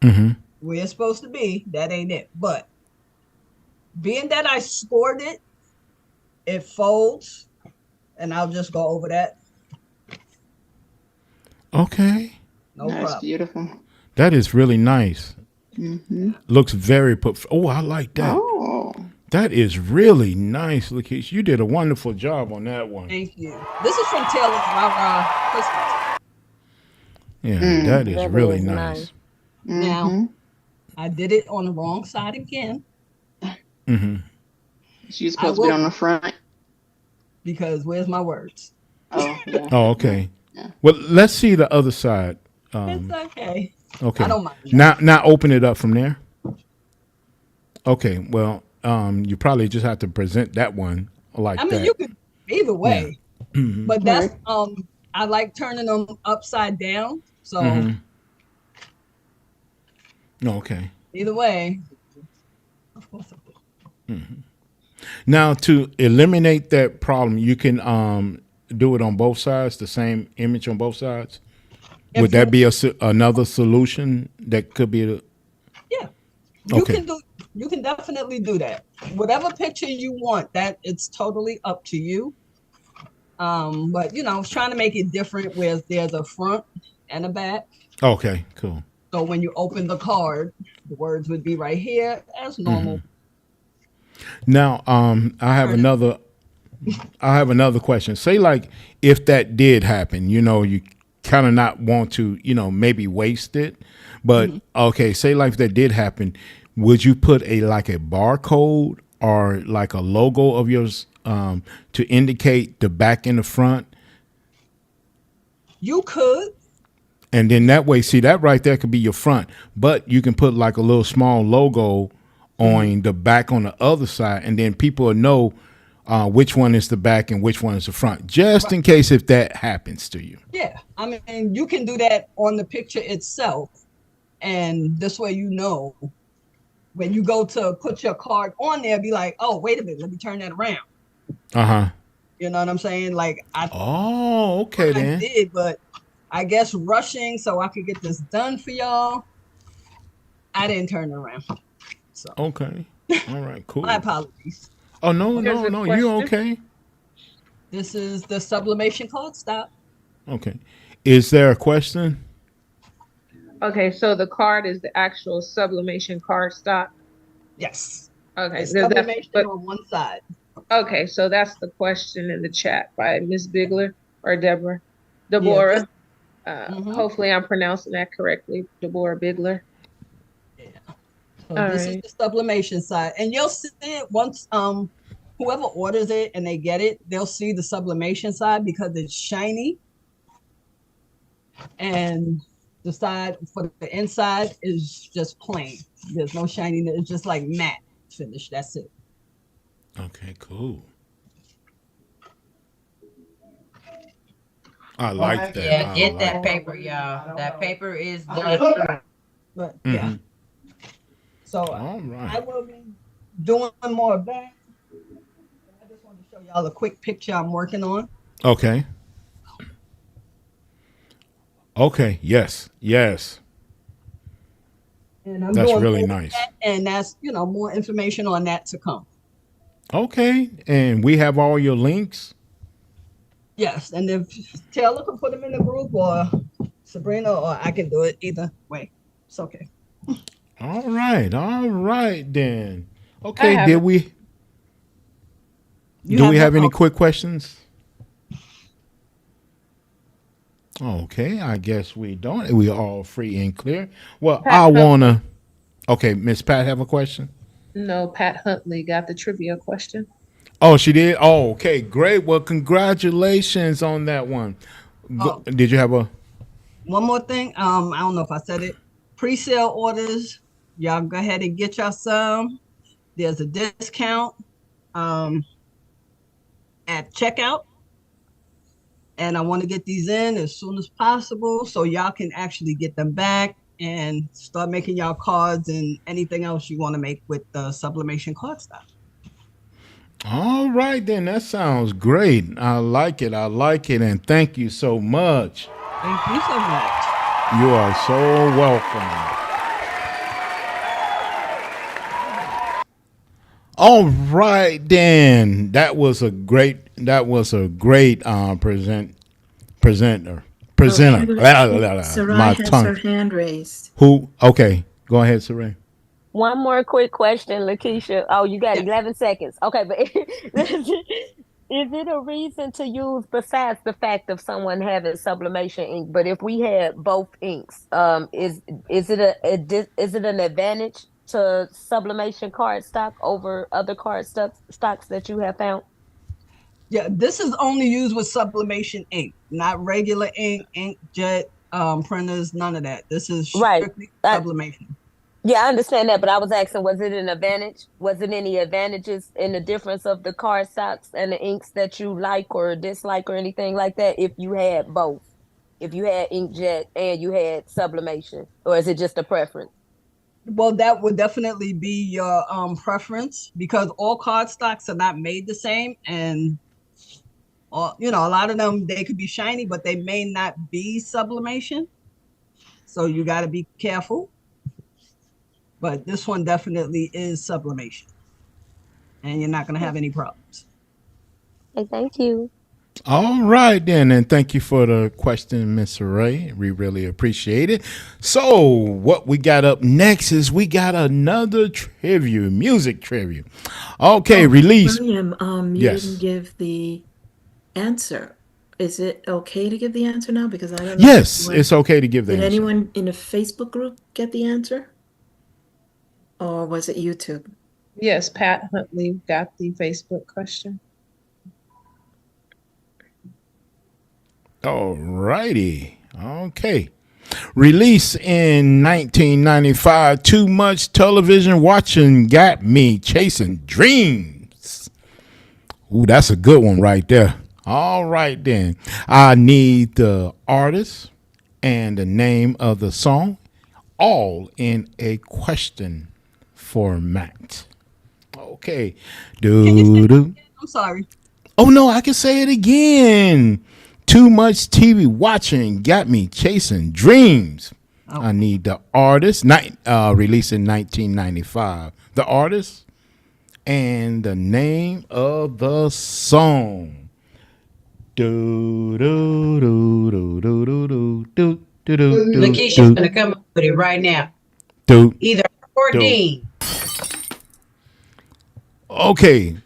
where it's supposed to be, that ain't it. But being that I scored it, it folds, and I'll just go over that. Okay. No That's problem. beautiful. That is really nice. Looks very put. Oh, I like that. Oh. That is really nice, Lakeisha. You did a wonderful job on that one. Thank you. This is from Taylor's Christmas. Yeah, that is really nice. Now, I did it on the wrong side again. She's supposed to be on the front. Because where's my words? Oh, yeah. Oh, okay. Yeah. Well, let's see the other side. It's okay. Okay. I don't mind. Now open it up from there. Okay. Well, you probably just have to present that one like that. I mean, you could either way. Yeah. But that's I like turning them upside down. So okay. Either way. Of course I will. Now to eliminate that problem, you can do it on both sides, the same image on both sides. Would that be another solution that could be Yeah. You can definitely do that. Whatever picture you want, that it's totally up to you. But I was trying to make it different where there's a front and a back. Okay, cool. So when you open the card, the words would be right here as normal. Now, I have another question. Say like if that did happen, you kind of not want to, maybe waste it. But okay, say like if that did happen, would you put a barcode or like a logo of yours to indicate the back and the front? You could. And then that way, see that right there could be your front, but you can put like a little small logo on the back on the other side, and then people will know which one is the back and which one is the front, just in case if that happens to you. Yeah, I mean, you can do that on the picture itself, and this way when you go to put your card on there, be like, oh, wait a minute, let me turn that around. You know what I'm saying? Like okay then. I did, but I guess rushing so I could get this done for y'all, I didn't turn it around. So. Okay. All right, cool. My apologies. Oh, no, you're okay. This is the sublimation card stop. Okay. Is there a question? Okay, so the card is the actual sublimation card stop? Yes. Okay. Sublimation on one side. Okay, so that's the question in the chat by Miss Bigler or Deborah. Hopefully I'm pronouncing that correctly, Deborah Bigler. Yeah. So this is the sublimation side, and you'll see it once whoever orders it and they get it, they'll see the sublimation side because it's shiny, and the side for the inside is just plain. There's no shininess. It's just like matte finish. That's it. Okay, cool. I like that. Yeah, get that paper, y'all. That paper is the. But yeah. So I will be doing more of that. I just want to show y'all a quick picture I'm working on. Okay. Okay. Yes. And I'm that's doing really nice. And that's more information on that to come. Okay. And we have all your links. Yes, and if Taylor can put them in the group or Sabrina, or I can do it either way. It's okay. All right then. Okay, do we have any quick questions? Okay, I guess we don't. We all free and clear. Well, Pat, okay, Miss Pat have a question? No, Pat Huntley got the trivia question. Oh, she did? Oh, okay, great. Well, congratulations on that one. Did you have one more thing? I don't know if I said it pre-sale orders, y'all go ahead and get y'all some. There's a discount at checkout. And I want to get these in as soon as possible so y'all can actually get them back and start making y'all cards and anything else you want to make with the sublimation cardstock. All right, then. That sounds great. I like it. I like it. And thank you so much. Thank you so much. You are so welcome. All right, then. That was a great presenter. Sarai has her hand raised. Who? Okay. Go ahead, Sarai. One more quick question, Lakeisha. Oh, you got 11 seconds. Okay, but is it a reason to use besides the fact of someone having sublimation ink? But if we had both inks, is it is it an advantage to sublimation cardstock over other stocks that you have found? Yeah, this is only used with sublimation ink, not regular ink, inkjet printers, none of that. This is strictly sublimation. Yeah, I understand that, but I was asking, was it an advantage? Was it any advantages in the difference of the cardstocks and the inks that you like or dislike or anything like that if you had both? If you had inkjet and you had sublimation, or is it just a preference? Well, that would definitely be your preference because all cardstocks are not made the same, and a lot of them they could be shiny, but they may not be sublimation. So you got to be careful. But this one definitely is sublimation, and you're not going to have any problems. Hey, thank you. All right, then, and thank you for the question, Miss Ray. We really appreciate it. So, what we got up next is we got another music trivia. Okay, release. William, you didn't give the answer. Is it okay to give the answer now? Because I don't know. Yes, it's okay to give the answer. Did anyone in the Facebook group get the answer? Or was it YouTube? Yes, Pat Huntley got the Facebook question. All righty. Okay. Released in 1995, Too Much Television Watching Got Me Chasing Dreams. Ooh, that's a good one right there. All right, then. I need the artist and the name of the song, all in a question format. Okay. I'm sorry. Oh, no, I can say it again. Too Much TV Watching Got Me Chasing Dreams. Oh. I need the artist, released in 1995. The artist and the name of the song. Lakeisha's gonna come up with it right now. Either or Dean. Okay.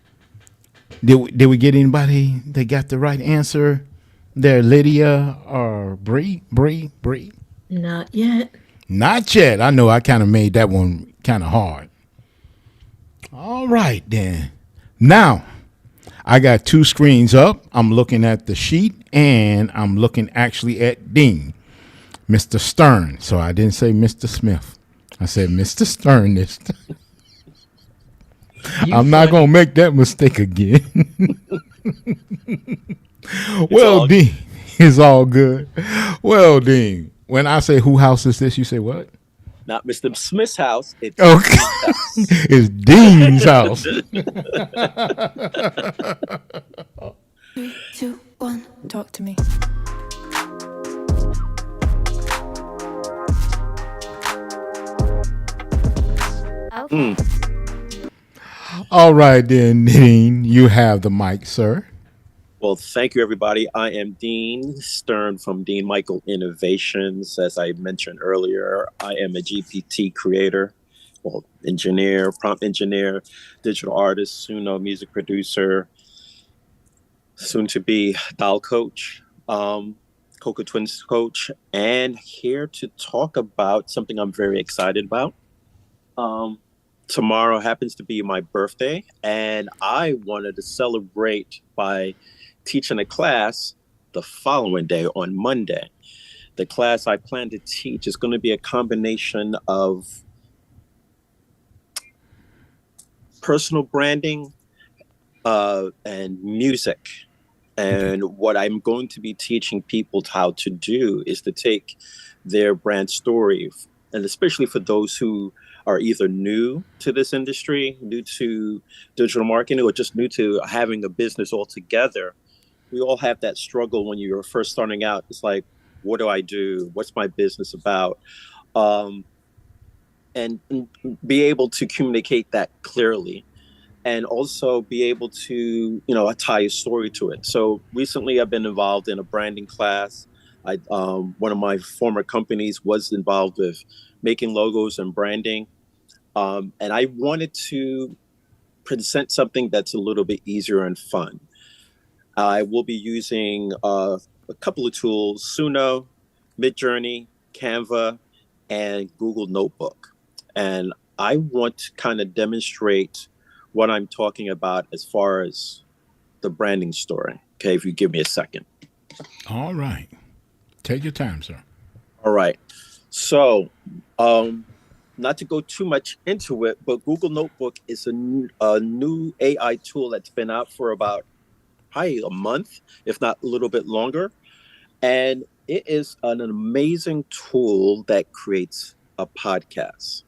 Did we get anybody that got the right answer? There, Lydia or Bree? Not yet. Not yet. I know I kind of made that one kind of hard. All right, then. Now, I got two screens up. I'm looking at the sheet, and I'm looking actually at Dean, Mr. Stern. So I didn't say Mr. Smith. I said Mr. Stern this time. I'm not going to make that mistake again. Well, Dean, it's all good. Well, Dean, when I say who house is this, you say what? Not Mr. Smith's house. It's okay. It's Dean's house. 3, 2, 1, talk to me. Okay. All right, then, Dean, you have the mic, sir. Well, thank you, everybody. I am Dean Stern from Dean Michael Innovations. As I mentioned earlier, I am a GPT creator, engineer, prompt engineer, digital artist, music producer, soon to be doll coach, Coca Twins coach, and here to talk about something I'm very excited about. Tomorrow happens to be my birthday, and I wanted to celebrate by teaching a class the following day on Monday. the class I plan to teach is going to be a combination of personal branding and music. And what I'm going to be teaching people how to do is to take their brand story, and especially for those who are either new to this industry, new to digital marketing, or just new to having a business altogether. We all have that struggle when you're first starting out. It's like, what do I do? What's my business about? And be able to communicate that clearly, and also be able to, tie a story to it. So recently I've been involved in a branding class. One of my former companies was involved with making logos and branding. And I wanted to present something that's a little bit easier and fun. I will be using a couple of tools: Suno, Midjourney, Canva, and Google Notebook. And I want to kind of demonstrate what I'm talking about as far as the branding story. Okay, if you give me a second. All right. Take your time, sir. All right. So, not to go too much into it, but Google Notebook is a new AI tool that's been out for about probably a month, if not a little bit longer. And it is an amazing tool that creates a podcast.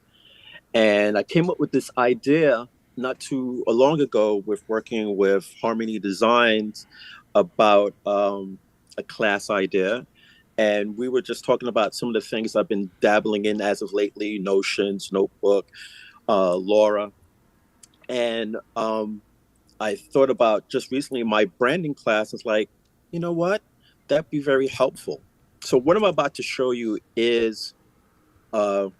And I came up with this idea not too long ago with working with Harmony Designs about a class idea. And we were just talking about some of the things I've been dabbling in as of lately: Notions, Notebook, Laura. And I thought about just recently my branding class is like, you know what? That'd be very helpful. So what I'm about to show you is a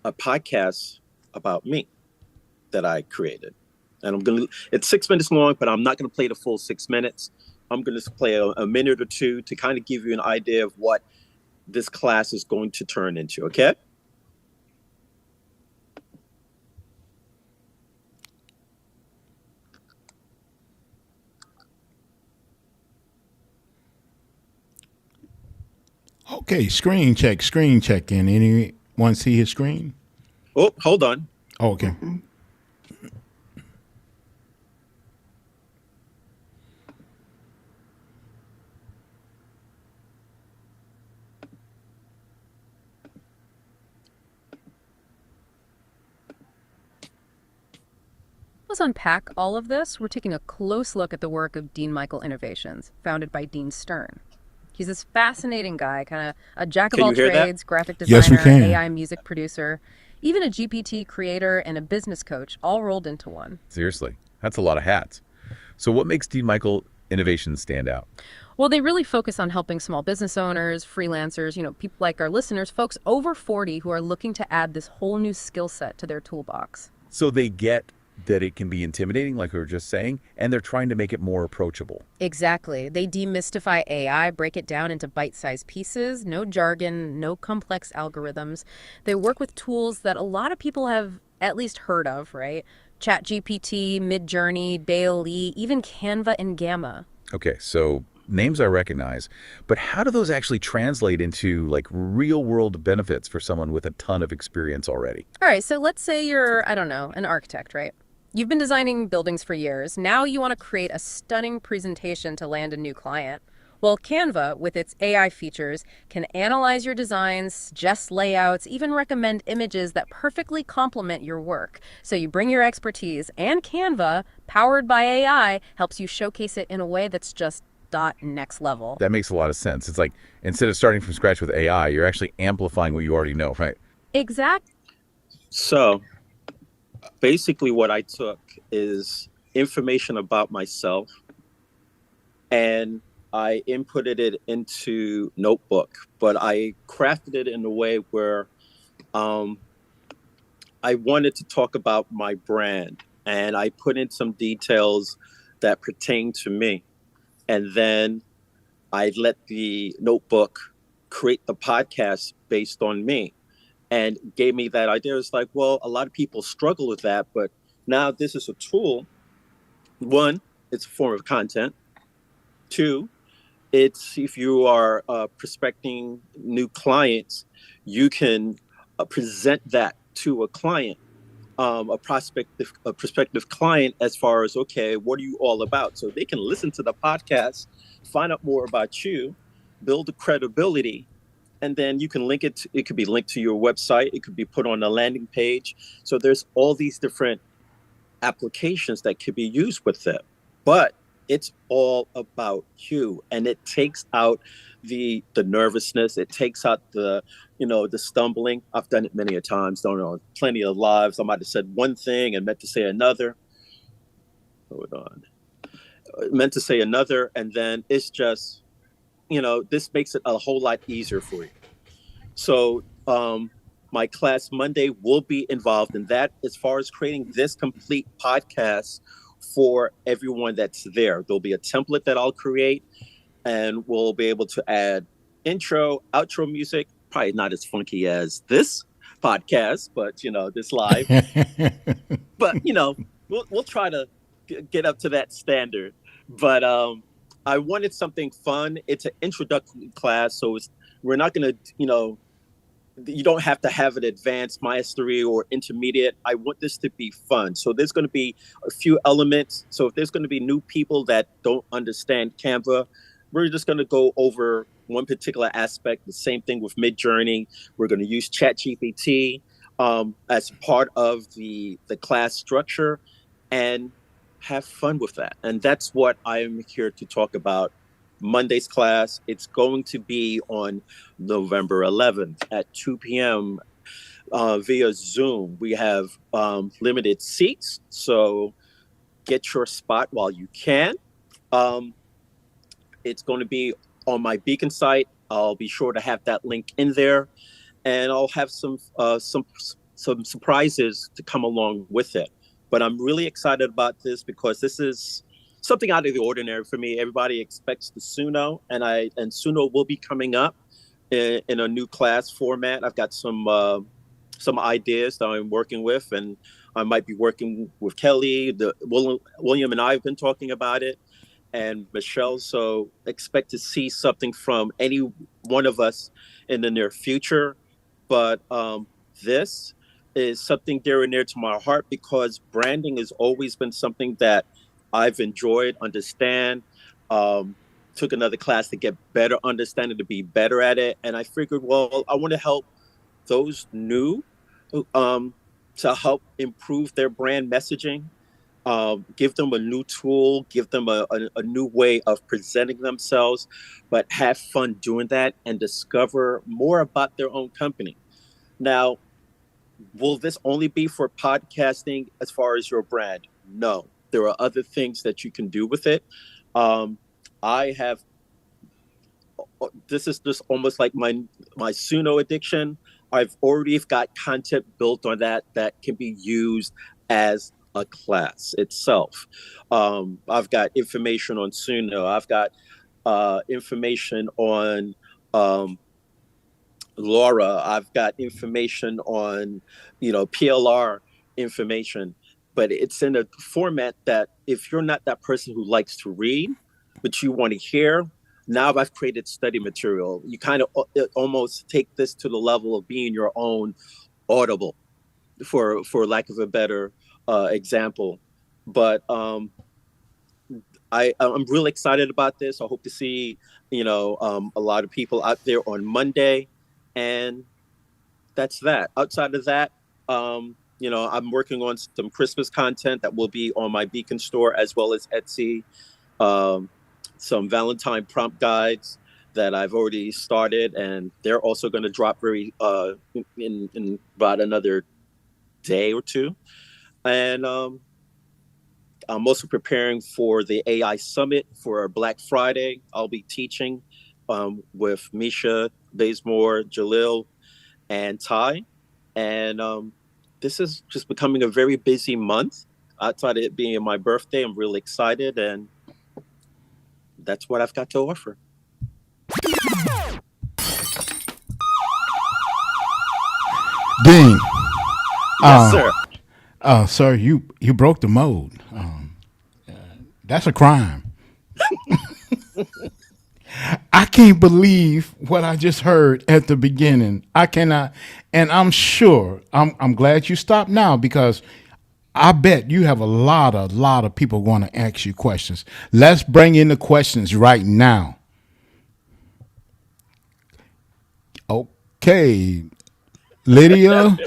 podcast about me that I created. And it's 6 minutes long, but I'm not going to play the full 6 minutes. I'm going to play a minute or two to kind of give you an idea of what this class is going to turn into. Okay. Okay, screen check, screen check in. Anyone see his screen? Oh, hold on. Oh, okay. Let's unpack all of this. We're taking a close look at the work of Dean Michael Innovations, founded by Dean Stern. He's this fascinating guy, kind of a jack of all trades, graphic designer, yes, we can. AI music producer, even a GPT creator and a business coach, all rolled into one. Seriously, that's a lot of hats. So what makes Dean Michael Innovations stand out? Well, they really focus on helping small business owners, freelancers, people like our listeners, folks over 40 who are looking to add this whole new skill set to their toolbox. So they get that it can be intimidating, like we were just saying, and they're trying to make it more approachable. Exactly. They demystify AI, break it down into bite-sized pieces, no jargon, no complex algorithms. They work with tools that a lot of people have at least heard of, right? ChatGPT, Midjourney, Bailey, even Canva and Gamma. Okay, so names I recognize, but how do those actually translate into like real world benefits for someone with a ton of experience already? All right, so let's say you're, I don't know, an architect, right? You've been designing buildings for years. Now you want to create a stunning presentation to land a new client. Well, Canva, with its AI features, can analyze your designs, suggest layouts, even recommend images that perfectly complement your work. So you bring your expertise, and Canva, powered by AI, helps you showcase it in a way that's just next level. That makes a lot of sense. It's like instead of starting from scratch with AI, you're actually amplifying what you already know, right? Exactly. So basically what I took is information about myself and I inputted it into Notebook, but I crafted it in a way where I wanted to talk about my brand, and I put in some details that pertain to me. And then I let the Notebook create the podcast based on me and gave me that idea. It's like, well, a lot of people struggle with that, but now this is a tool. One, it's a form of content. Two, It's if you are prospecting new clients, you can present that to a client, a prospective client, as far as, okay, what are you all about? So they can listen to the podcast, find out more about you, build the credibility, and then you can link it to, it could be linked to your website, it could be put on a landing page. So there's all these different applications that could be used with it. But it's all about you, and it takes out the nervousness, it takes out the, the stumbling. I've done it many a times, don't know, plenty of lives. I might have said one thing and meant to say another. Hold on. Meant to say another, and then it's just, this makes it a whole lot easier for you. So my class Monday will be involved in that, as far as creating this complete podcast for everyone that's there. There'll be a template that I'll create, and we'll be able to add intro, outro music, probably not as funky as this podcast, but this live. But we'll try to get up to that standard. But I wanted something fun. It's an introductory class, so we're not going to, you don't have to have an advanced mastery or intermediate. I want this to be fun. So there's going to be a few elements. So if there's going to be new people that don't understand Canva, we're just going to go over one particular aspect. The same thing with Midjourney. We're going to use ChatGPT as part of the class structure, and have fun with that. And that's what I am here to talk about. Monday's class, it's going to be on November 11th at 2 p.m. Via Zoom. We have limited seats, so get your spot while you can. It's going to be on my Beacon site. I'll be sure to have that link in there, and I'll have some surprises to come along with it. But I'm really excited about this because this is something out of the ordinary for me. Everybody expects the Suno, and Suno will be coming up in a new class format. I've got some ideas that I'm working with, and I might be working with Kelly. William and I have been talking about it, and Michelle. So expect to see something from any one of us in the near future. But this is something dear and near to my heart, because branding has always been something that I've enjoyed, understand. Took another class to get better understanding, to be better at it. And I figured, well, I want to help those new to help improve their brand messaging, give them a new tool, give them a new way of presenting themselves, but have fun doing that and discover more about their own company. Now, will this only be for podcasting as far as your brand? No. There are other things that you can do with it. This is just almost like my Suno addiction. I've already got content built on that can be used as a class itself. I've got information on Suno. I've got information on Laura. I've got information on, PLR information, but it's in a format that if you're not that person who likes to read, but you want to hear, now I've created study material. You kind of almost take this to the level of being your own Audible, for lack of a better example. But I'm really excited about this. I hope to see, a lot of people out there on Monday. And that's that. Outside of that, I'm working on some Christmas content that will be on my Beacon store as well as Etsy. Some Valentine prompt guides that I've already started, and they're also going to drop very in about another day or two. And I'm also preparing for the AI Summit for Black Friday. I'll be teaching with Misha, Bazemore, Jalil, and Ty. And this is just becoming a very busy month. Outside of it being my birthday, I'm really excited, and that's what I've got to offer. Dean. Yes, sir. Sir, you broke the mold. That's a crime. I can't believe what I just heard at the beginning. I cannot, and I'm sure. I'm glad you stopped now because I bet you have a lot of people going to ask you questions. Let's bring in the questions right now. Okay, Lydia.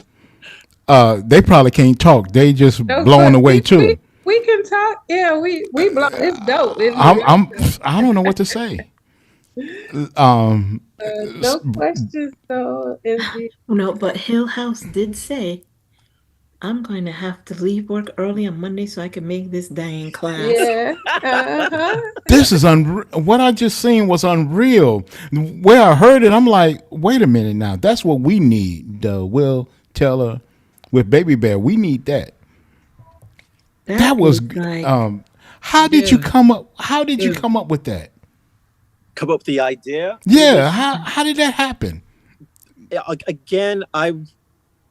They probably can't talk. They just No, blown but away too. we can talk. Yeah, we blow. It's dope. It's I'm I don't know what to say. Um, no questions though. MG. No, but Hill House did say, I'm going to have to leave work early on Monday so I can make this dang class. Yeah. Uh-huh. this is what I just seen was unreal. Where I heard it, I'm like, wait a minute now. That's what we need. The Will Teller with Baby Bear. We need that. That That was is like, how did you Yeah. come up? How did you Yeah. come up with that? Come up with the idea. It Yeah, was how did that happen? again. I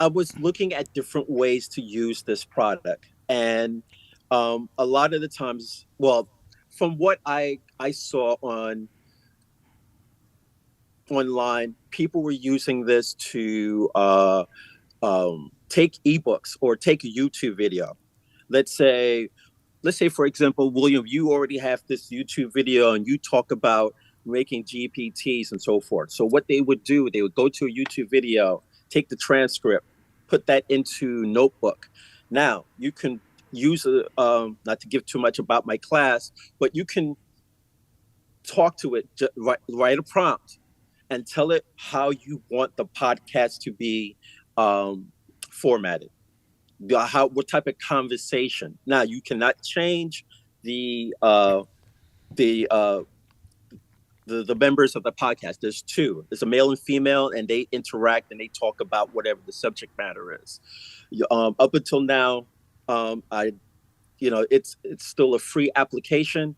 was looking at different ways to use this product, and a lot of the times, well, from what I saw online, people were using this to take ebooks or take a YouTube video. Let's say, for example, William, you already have this YouTube video and you talk about making GPTs and so forth. So what they would do, they would go to a YouTube video, take the transcript, put that into Notebook. Now you can use a not to give too much about my class, but you can talk to it, write a prompt, and tell it how you want the podcast to be formatted. What type of conversation. Now you cannot change the the uh, the members of the podcast. There's two. There's a male and female, and they interact and they talk about whatever the subject matter is. Up until now, I it's still a free application,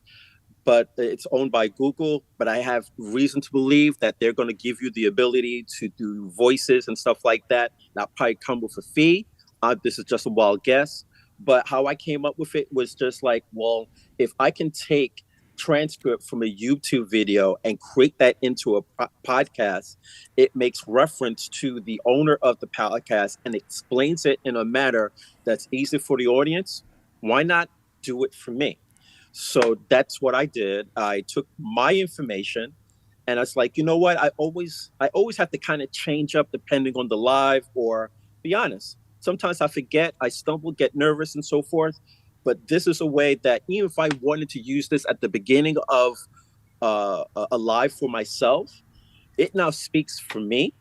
but it's owned by Google. But I have reason to believe that they're going to give you the ability to do voices and stuff like that. That probably come with a fee. This is just a wild guess. But how I came up with it was just like, well, if I can take transcript from a YouTube video and create that into a podcast, it makes reference to the owner of the podcast and explains it in a manner that's easy for the audience. Why not do it for me? So that's what I did. I took my information and I was like, you know what? I always have to kind of change up depending on the live, or be honest. Sometimes I forget, I stumble, get nervous and so forth. But this is a way that even if I wanted to use this at the beginning of a live for myself, it now speaks for me.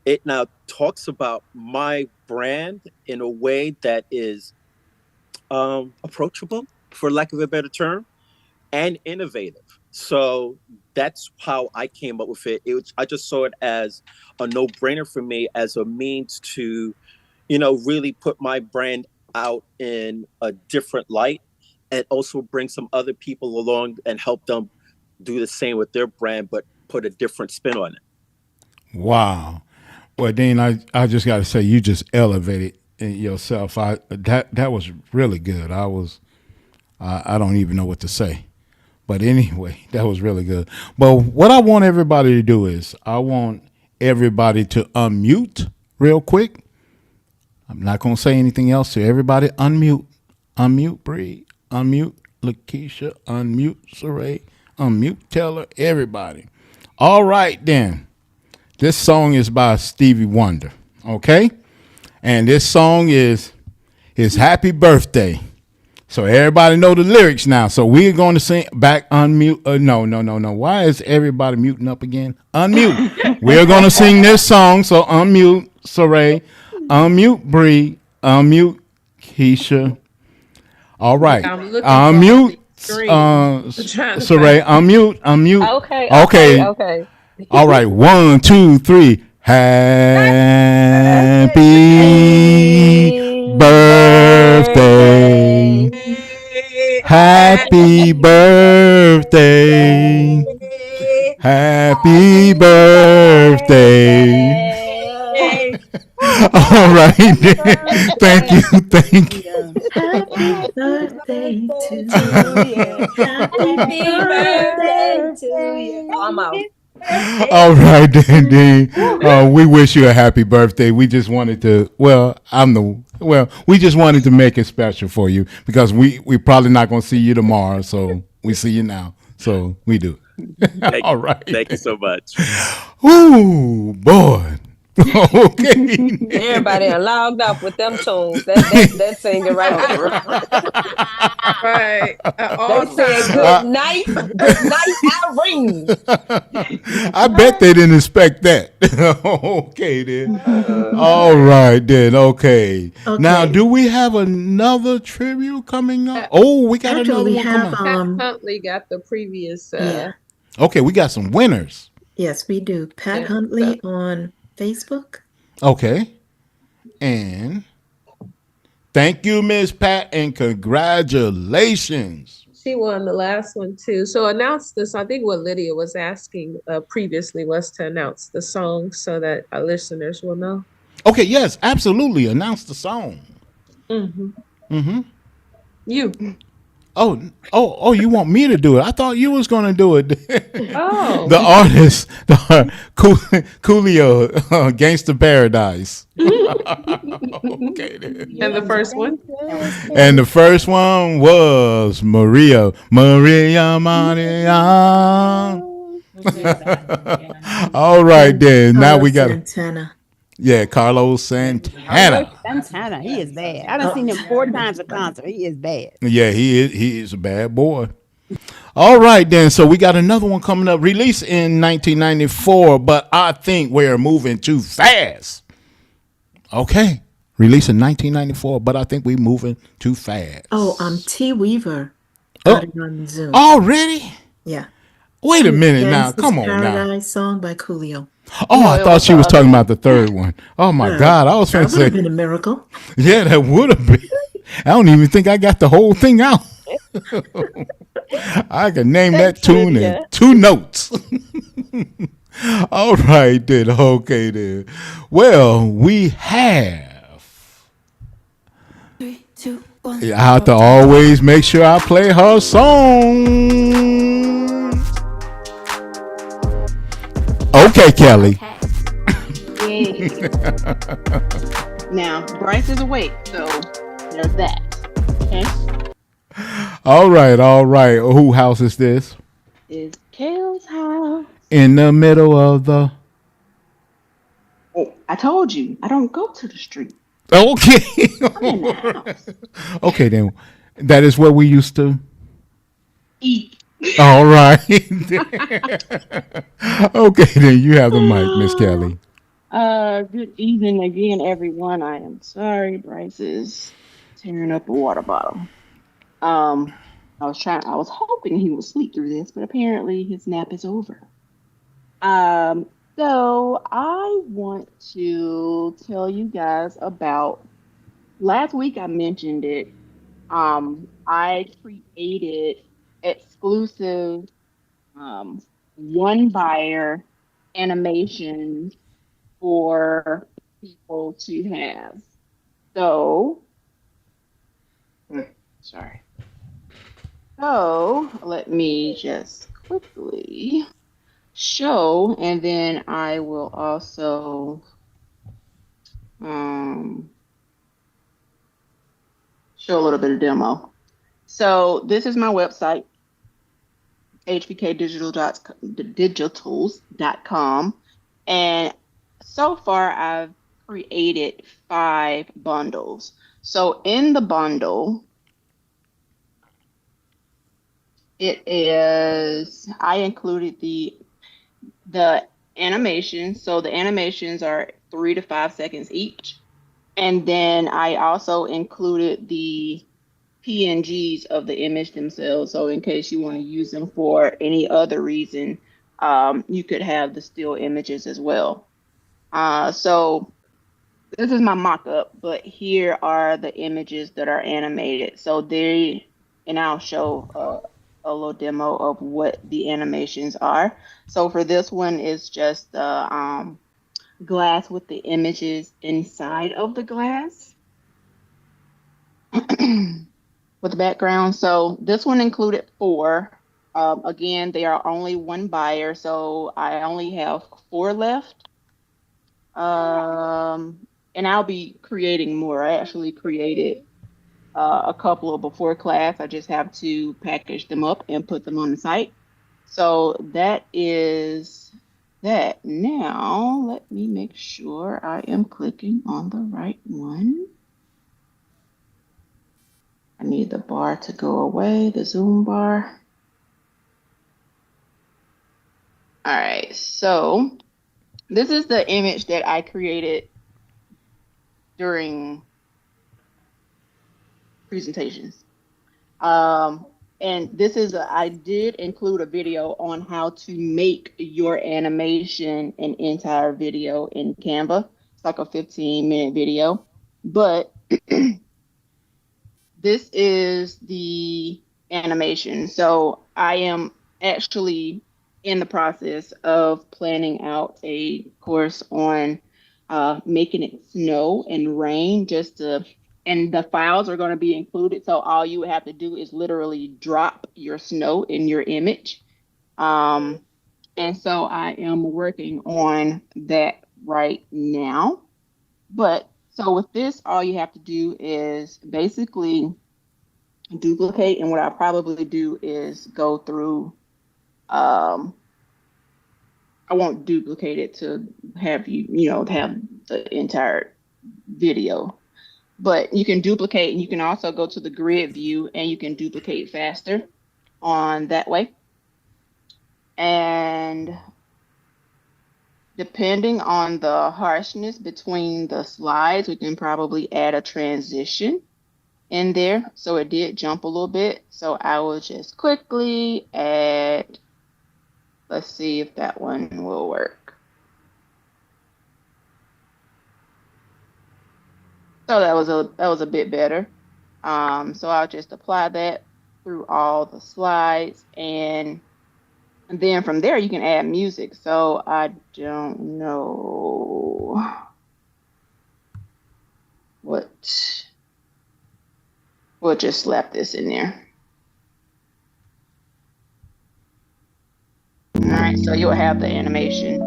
It now talks about my brand in a way that is approachable, for lack of a better term, and innovative. So that's how I came up with it. I just saw it as a no-brainer for me, as a means to, really put my brand out in a different light, and also bring some other people along and help them do the same with their brand, but put a different spin on it. Wow. Well, Dean, I just got to say you just elevated yourself. That was really good. I don't even know what to say. But anyway, that was really good. But what I want everybody to do is I want everybody to unmute real quick. I'm not going to say anything else. So everybody unmute. Unmute Bree. Unmute Lakeisha. Unmute Saray. Unmute Taylor. Everybody. All right, then. This song is by Stevie Wonder. Okay? And this song is his Happy Birthday. So everybody know the lyrics now. So we're going to sing back unmute. No. Why is everybody muting up again? Unmute. We're going to sing this song. So unmute Saray. Unmute Bree. Unmute Keisha. All right. I'm looking Unmute trying to Saray. Unmute. Okay. All right. 1, 2, 3. Happy birthday. Happy birthday. Happy birthday. All right. Thank you. happy birthday to you. Happy birthday to you. Oh, I'm out. All right, then, Dean. We wish you a happy birthday. We just wanted to. Well, we just wanted to make it special for you because we probably not gonna see you tomorrow. So we see you now. So we do. Thank, All right. thank you so much. Ooh, boy. Okay. Everybody done logged off with them tunes. That singing right Oh, there. Right. At all They said times. good night, Irene. I bet they didn't expect that. Okay, then. All right, then. Okay. Now, Okay. do we have another tribute coming up? Oh, we got Actually, another we one have coming. Pat Huntley got the previous yeah. Okay, we got some winners. Yes, we do. Pat yeah, Huntley on Facebook. Okay. And thank you, Miss Pat, and congratulations. she won the last one too. So announce this. I think what Lydia was asking previously was to announce the song so that our listeners will know. Okay, yes, absolutely. Announce the song. Mm-hmm. Mm-hmm. You. Oh, you want me to do it? I thought you was gonna do it. Oh. The artist, Coolio, Gangsta Paradise. Okay, then. And the first one? And the first one was Maria Maria. All right, then. Now we got Santana. yeah, Carlos Santana. Carlos Santana. He is bad. I done seen him 4 times at concert. He is bad. Yeah, he is a bad boy. All right, then. So we got another one coming up, released in 1994, but I think we're moving too fast. Okay, released in 1994, but I think we're moving too fast. Oh, T Weaver. Oh, Got it on Zoom. already? Yeah. Wait a minute now. Gangsta's Come on now. Paradise song by Coolio. Oh, I thought she was talking about the third one. Oh my God, I was trying That to would have say, been a miracle. yeah, that would have been. I don't even think I got the whole thing out. I can name that tune in 2 notes. All right, then. Okay, then. Well, we have. 3, 2, 1. I have to always make sure I play her song. Okay, Kelly. Yay. Now, Bryce is awake, so there's that. Okay. All right, all right. Who house is this? Is Kale's house. In the middle of the. Oh, I told you, I don't go to the street. Okay. I'm in the house. Okay, then. That is where we used to Eat. All right. Okay, then you have the mic, Miss Kelly. Good evening again, everyone. I am sorry, Bryce is tearing up a water bottle. I was hoping he would sleep through this, but apparently his nap is over. So I want to tell you guys about last week I mentioned it. I created exclusive one buyer animation for people to have. So, sorry. So, let me just quickly show, and then I will also show a little bit of demo. So, this is my website, hpkdigitals.com, and so far I've created 5 bundles. So in the bundle, I included the animation. So the animations are 3 to 5 seconds each, and then I also included the PNGs of the image themselves. So in case you want to use them for any other reason, you could have the still images as well. So this is my mock-up, but here are the images that are animated. And I'll show a little demo of what the animations are. So for this one, it's just the glass with the images inside of the glass. With the background. So this one included 4. Again, they are only one buyer, so I only have 4 left. And I'll be creating more. I actually created a couple of before class. I just have to package them up and put them on the site. So that is that. Now, let me make sure I am clicking on the right one. I need the bar to go away, the zoom bar. All right, so this is the image that I created during presentations. And this is, I did include a video on how to make your animation an entire video in Canva. It's like a 15-minute video, but this is the animation. So I am actually in the process of planning out a course on making it snow and rain and the files are going to be included. So all you would have to do is literally drop your snow in your image. And so I am working on that right now. But so with this, all you have to do is basically duplicate. And what I probably do is go through, I won't duplicate it to have have the entire video. But you can duplicate, and you can also go to the grid view and you can duplicate faster on that way. And depending on the harshness between the slides, we can probably add a transition in there. So it did jump a little bit. So I will just quickly add, let's see if that one will work. So that was a bit better. So I'll just apply that through all the slides, and then from there you can add music. So I don't know what. We'll just slap this in there. All right, so you'll have the animation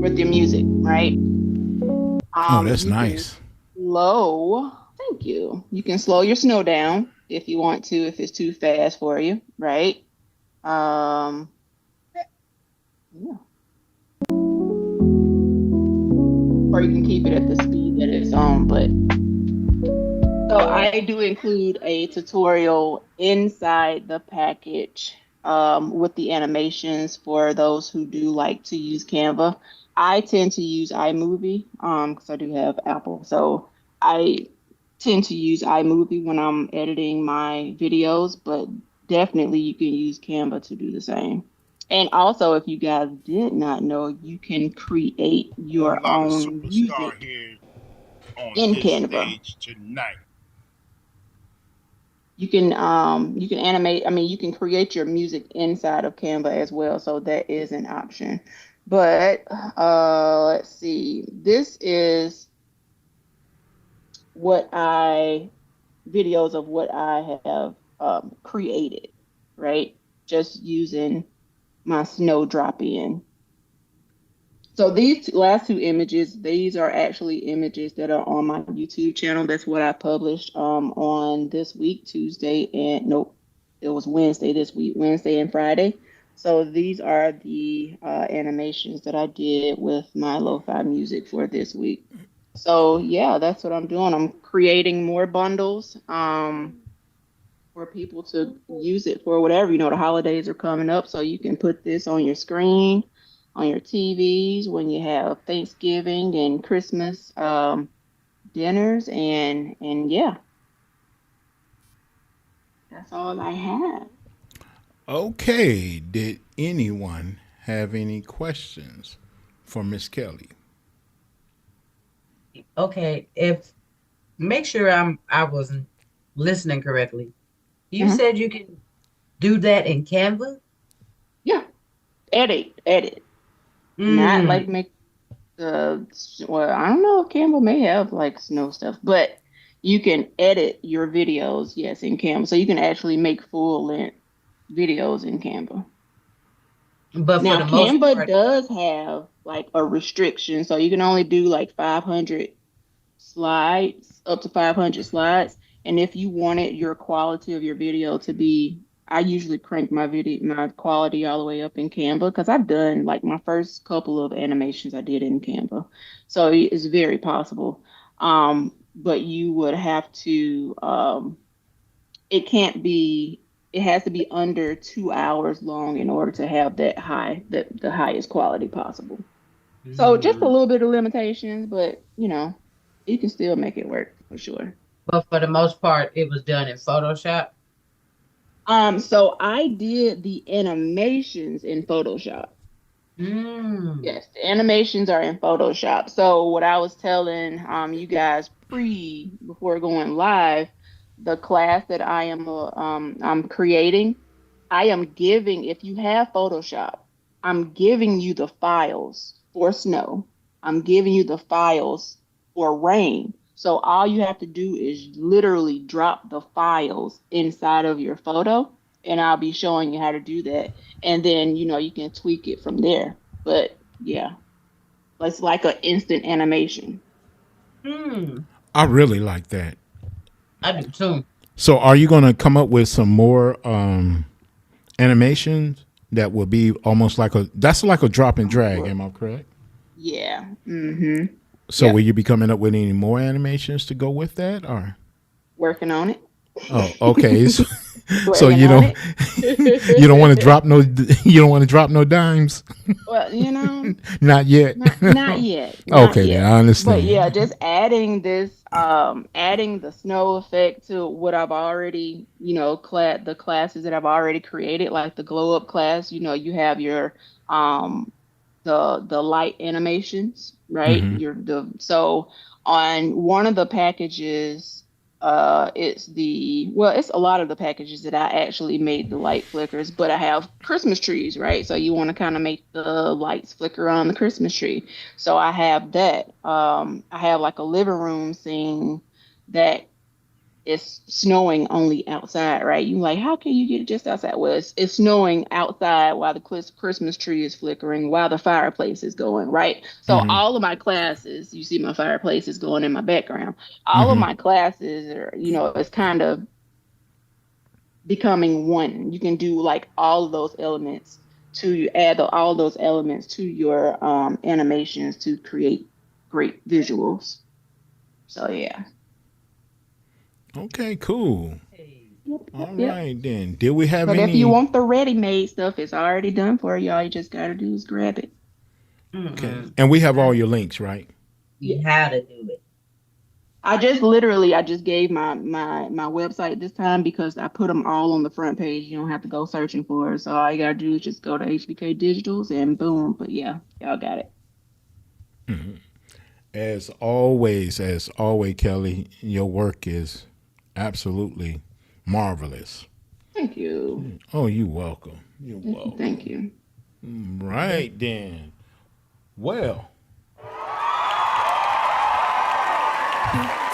with your music, right? Oh, that's nice. Thank you. You can slow your snow down if you want to, if it's too fast for you, right? Yeah. Or you can keep it at the speed that it's on, but so I do include a tutorial inside the package with the animations for those who do like to use Canva. I tend to use iMovie because I do have Apple. So I tend to use iMovie when I'm editing my videos, but definitely you can use Canva to do the same. And also, if you guys did not know, you can create your own music in Canva. Tonight. You can animate, I mean, you can create your music inside of Canva as well, so that is an option. But let's see. This is videos of what I have created, right? Just using my snow drop in. So these last 2 images, these are actually images that are on my YouTube channel. That's what I published on this week, Tuesday, and nope, it was Wednesday this week, Wednesday and Friday. So these are the animations that I did with my lo-fi music for this week. So yeah, that's what I'm doing. I'm creating more bundles for people to use it for whatever. The holidays are coming up, so you can put this on your screen, on your TVs when you have Thanksgiving and Christmas dinners, and yeah, that's all I have. Okay, did anyone have any questions for Miss Kelly? Okay, make sure I wasn't listening correctly. You said you can do that in Canva? Yeah, edit. Not like make well, I don't know if Canva may have like snow stuff, but You can edit your videos, yes, in Canva. So you can actually make full length videos in Canva. But for Now, the most Canva part, does have like a restriction, so you can only do like 500 slides, up to 500 slides. And if you wanted your quality of your video to be, I usually crank my quality all the way up in Canva because I've done like my first couple of animations I did in Canva. So it's very possible. But you would have to, it can't be, it has to be under 2 hours long in order to have that high, the highest quality possible. So just a little bit of limitations, but you can still make it work for sure. but for the most part, it was done in Photoshop. So I did the animations in Photoshop. Mm. Yes, the animations are in Photoshop. So what I was telling you guys before going live, the class that I'm creating, I am giving, if you have Photoshop, I'm giving you the files for snow. I'm giving you the files for rain. So all you have to do is literally drop the files inside of your photo, and I'll be showing you how to do that. And then, you can tweak it from there. But yeah, it's like an instant animation. I really like that. I do too. So, are you going to come up with some more animations that will be almost like that's like a drop and drag? Am I correct? Yeah. Mm-hmm. So, will you be coming up with any more animations to go with that, or working on it? Oh, okay. So you don't you don't want to drop no dimes. Well, not yet. Not yet. Not okay, yet. then I understand. But yeah, just adding this, adding the snow effect to what I've already, the classes that I've already created, like the glow up class. You have your the light animations, right? Mhm. So on one of the packages, it's a lot of the packages that I actually made the light flickers, but I have Christmas trees, right? So you want to kind of make the lights flicker on the Christmas tree. So I have that. I have like a living room scene that it's snowing only outside, right? You like, how can you get just outside? Well, it's snowing outside while the Christmas tree is flickering, while the fireplace is going, right? So Mhm. all of my classes, you see my fireplace is going in my background. All of Mhm. my classes are, it's kind of becoming one. You can do like all of those elements all those elements to your animations to create great visuals. So yeah. Okay, cool. Yep, All yep. right then. Did we have But if you any? want the ready-made stuff, it's already done for you. All you just gotta do is grab it. Okay, and we have all your links, right? You how to do it. I just gave my website this time because I put them all on the front page. You don't have to go searching for it. So all you gotta do is just go to HBK Digitals and boom. But yeah, y'all got it. Mhm. As always, Kelly, your work is absolutely marvelous. Thank you. Oh, you're welcome. You're welcome. Thank you. Right then. Well, 3,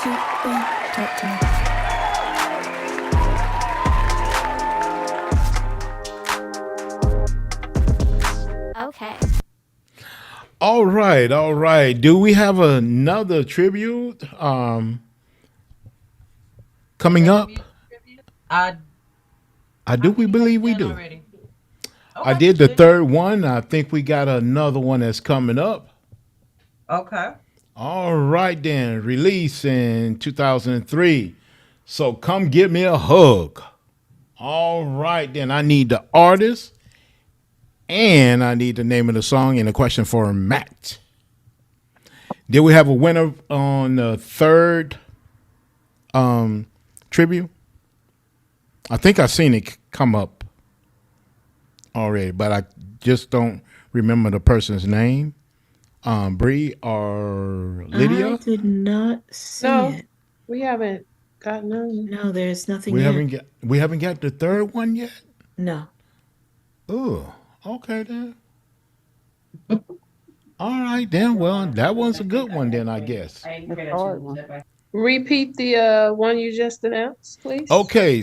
2, 1, talk to me. Okay. all right, all right. Do we have another tribute coming up? I Do we believe we do? already. I Okay, did the good. third one. I think we got another one that's coming up. Okay. All right, then. Released in 2003. So come give me a hug. All right, then. I need the artist and I need the name of the song and a question for Matt. Did we have a winner on the third tribute? I think I've seen it come up already, but I just don't remember the person's name. Bree or Lydia? I did not see No, it. we haven't gotten none. No, there's nothing We yet. haven't got the third one yet. No. Oh, okay then. All right then. Well, that one's a good one then, I guess. The third one. Repeat the one you just announced, please. Okay,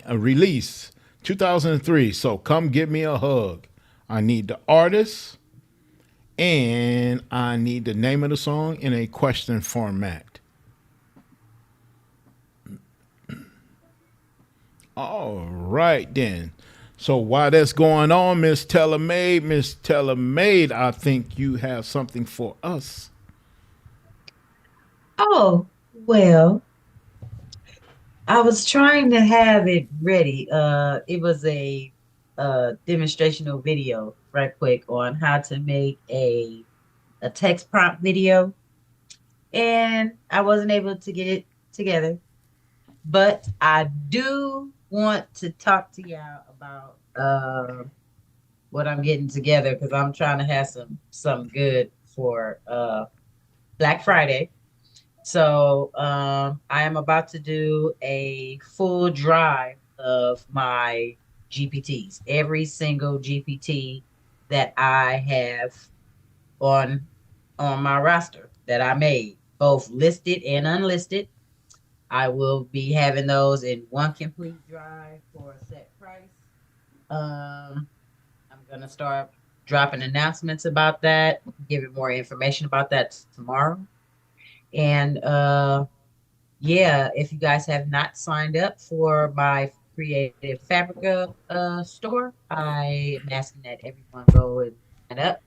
release 2003. So come give me a hug. I need the artist and I need the name of the song in a question format. All right then. So while that's going on, Miss Tellermaid, I think you have something for us. Oh, well, I was trying to have it ready. It was a demonstrational video right quick on how to make a text prompt video, and I wasn't able to get it together. But I do want to talk to y'all about what I'm getting together because I'm trying to have some good for Black Friday. So I am about to do a full drive of my GPTs, every single GPT that I have on on my roster that I made, both listed and unlisted. I will be having those in one complete drive for a set price. I'm gonna start dropping announcements about that, giving more information about that tomorrow. And yeah, if you guys have not signed up for my Creative Fabrica store, I am asking that everyone go and sign up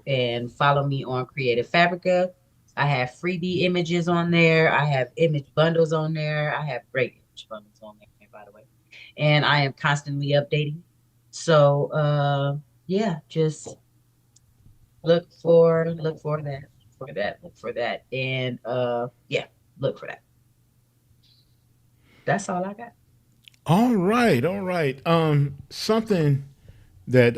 and follow me on Creative Fabrica. I have freebie images on there. I have image bundles on there. I have great image bundles on there, by the way. And I am constantly updating. So yeah, just look for that, look for that. And yeah, look for that. That's all I got. All right, all right. Something that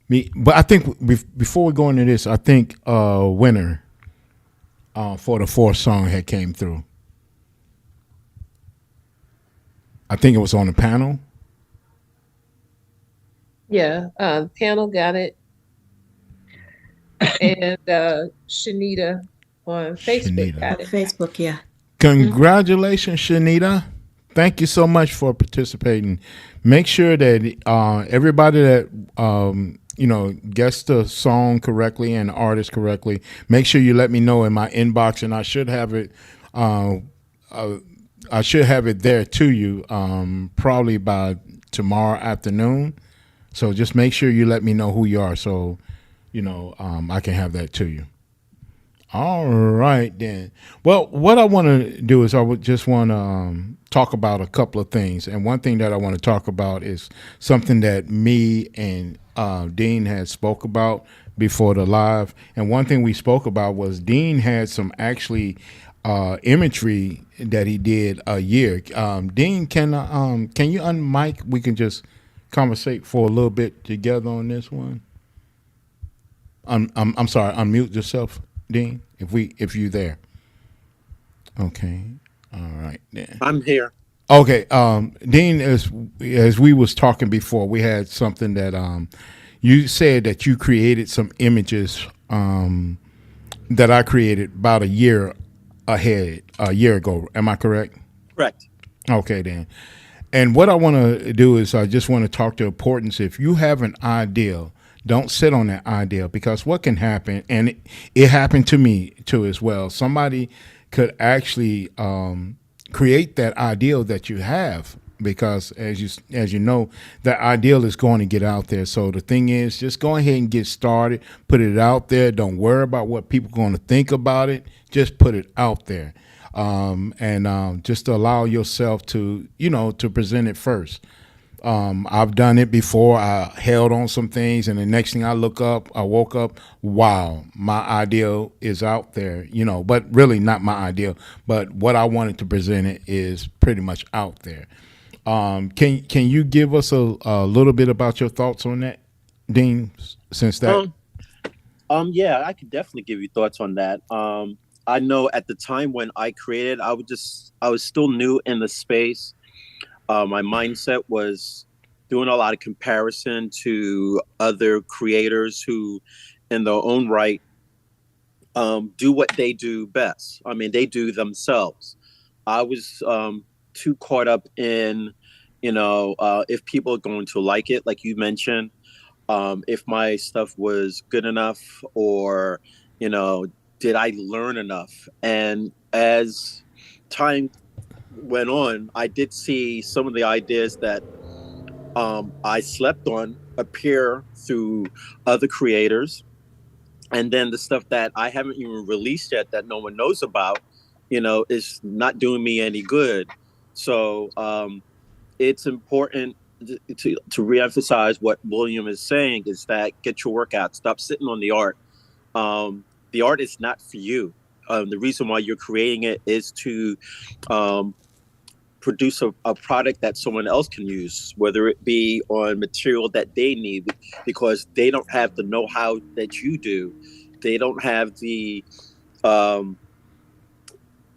me, but I think before we go into this, I think winner for the fourth song had came through. I think it was on the panel. Yeah, panel got it. And Shanita on Facebook got it. Facebook, yeah. Congratulations, Shanita. Thank you so much for participating. Make sure that everybody that gets the song correctly and the artist correctly, make sure you let me know in my inbox, and I should have it. I should have it there to you probably by tomorrow afternoon. So just make sure you let me know who you are, so I can have that to you. All right, then. Well, what I want to do is I would just want to talk about a couple of things. And one thing that I want to talk about is something that me and Dean had spoke about before the live. And one thing we spoke about was Dean had some actually imagery that he did a year. Dean, can you unmic? We can just conversate for a little bit together on this one. I'm sorry, unmute yourself, Dean, if you there. Okay. All right then. I'm here. Okay. Dean, as we was talking before, we had something that you said that you created some images that I created about a year ago. Am I correct? Correct. Okay then. And what I want to do is I just want to talk to importance. If you have an idea, don't sit on that idea, because what can happen, and it happened to me too as well. Somebody could actually create that ideal that you have, because as you know, that ideal is going to get out there. So the thing is, just go ahead and get started, put it out there. Don't worry about what people are going to think about it. Just put it out there, and just allow yourself to to present it first. I've done it before. I held on some things, and the next thing I woke up, wow, my ideal is out there, but really not my ideal. But what I wanted to present it is pretty much out there. Can you give us a little bit about your thoughts on that, Dean? Since that, yeah, I could definitely give you thoughts on that. I know at the time when I created, I was still new in the space. My mindset was doing a lot of comparison to other creators who, in their own right, do what they do best. I mean, they do themselves. I was too caught up in, if people are going to like it, like you mentioned, if my stuff was good enough, or, did I learn enough? And as time went on, I did see some of the ideas that I slept on appear through other creators. And then the stuff that I haven't even released yet that no one knows about, is not doing me any good. So it's important to reemphasize what William is saying, is that get your work out. Stop sitting on the art. The art is not for you. The reason why you're creating it is to produce a product that someone else can use, whether it be on material that they need, because they don't have the know-how that you do. They don't have um,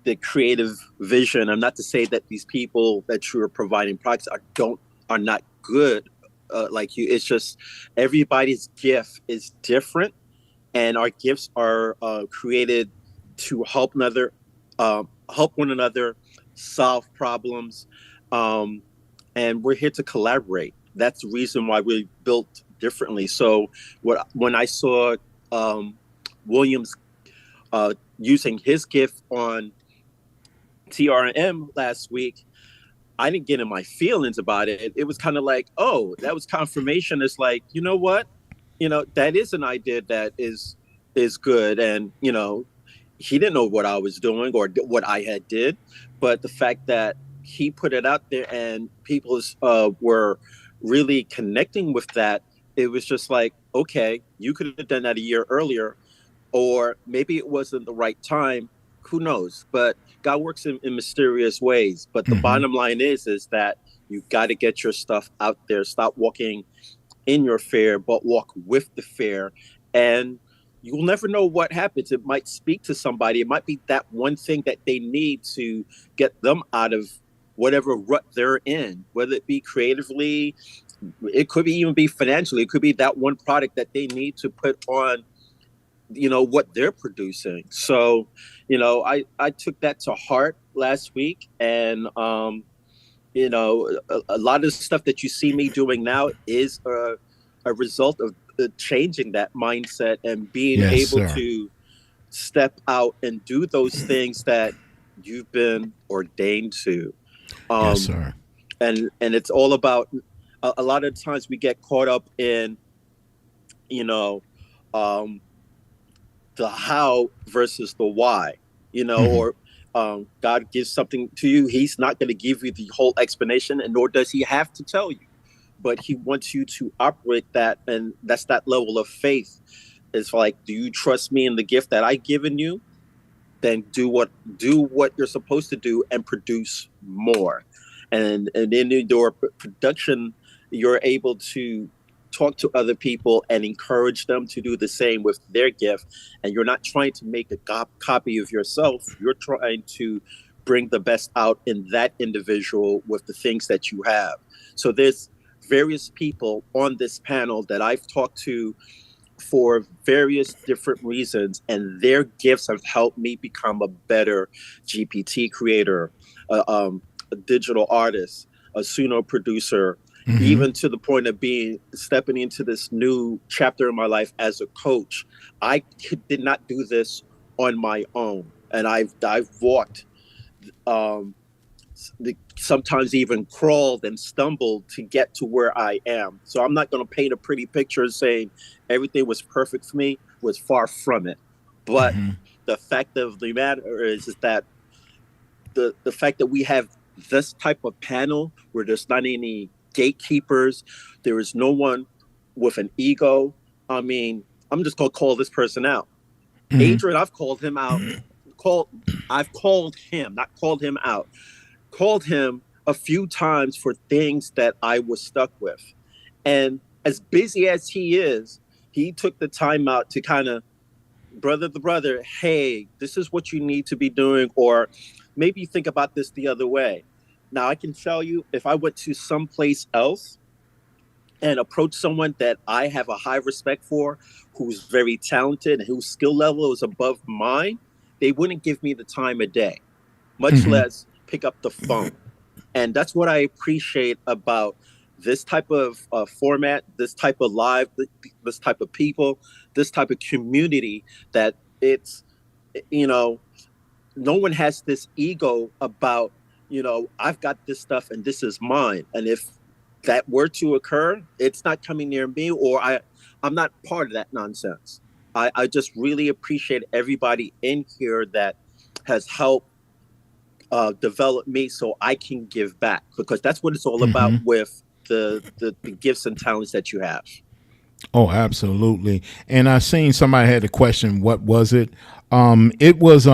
the creative vision. I'm not to say that these people that you're providing products are not good like you. It's just everybody's gift is different, and our gifts are created to help one another solve problems, and we're here to collaborate. That's the reason why we built differently. So when I saw Williams using his gift on TRM last week, I didn't get in my feelings about it. It was kind of like, oh, that was confirmation. It's like, you know what? That is an idea that is good. And, he didn't know what I was doing or what I had did. But the fact that he put it out there and people were really connecting with that, it was just like, okay, you could have done that a year earlier, or maybe it wasn't the right time. Who knows? But God works in mysterious ways. But the bottom line is that you got to get your stuff out there. Stop walking in your fear, but walk with the fear. And you'll never know what happens. It might speak to somebody. It might be that one thing that they need to get them out of whatever rut they're in, whether it be creatively, it could even be financially. It could be that one product that they need to put on what they're producing. So I took that to heart last week, and a lot of stuff that you see me doing now is a result of changing that mindset and being able to step out and do those things that you've been ordained to. Yes, sir. And it's all about, a lot of times we get caught up in um the how versus the why, or God gives something to you. He's not going to give you the whole explanation, and nor does he have to tell you, but he wants you to operate that. And that's that level of faith. It's like, do you trust me in the gift that I've given you? Then do what you're supposed to do and produce more. And in your production, you're able to talk to other people and encourage them to do the same with their gift. And you're not trying to make a copy of yourself. You're trying to bring the best out in that individual with the things that you have. So there's various people on this panel that I've talked to for various different reasons, and their gifts have helped me become a better GPT creator, a digital artist, a Suno producer, even to the point of stepping into this new chapter in my life as a coach. I did not do this on my own, and I've walked, sometimes even crawled and stumbled to get to where I am. So I'm not going to paint a pretty picture saying everything was perfect for me. Was far from it. But the fact of the matter is that the fact that we have this type of panel where there's not any gatekeepers, there is no one with an ego. I mean, I'm just going to call this person out. Adrian, I've called him out. I've called him, not called him out. Called him a few times for things that I was stuck with. And as busy as he is, he took the time out to kind of brother the brother, hey, this is what you need to be doing, or maybe think about this the other way. Now, I can tell you, if I went to someplace else and approach someone that I have a high respect for, who's very talented and whose skill level is above mine, they wouldn't give me the time of day, much less pick up the phone. And that's what I appreciate about this type of format, this type of live, this type of people, this type of community, that it's, you know, no one has this ego about, I've got this stuff and this is mine. And if that were to occur, it's not coming near me, or I'm not part of that nonsense. I just really appreciate everybody in here that has helped develop me so I can give back, because that's what it's all about with the gifts and talents that you have. Oh, absolutely. And I seen somebody had a question. What was it? It was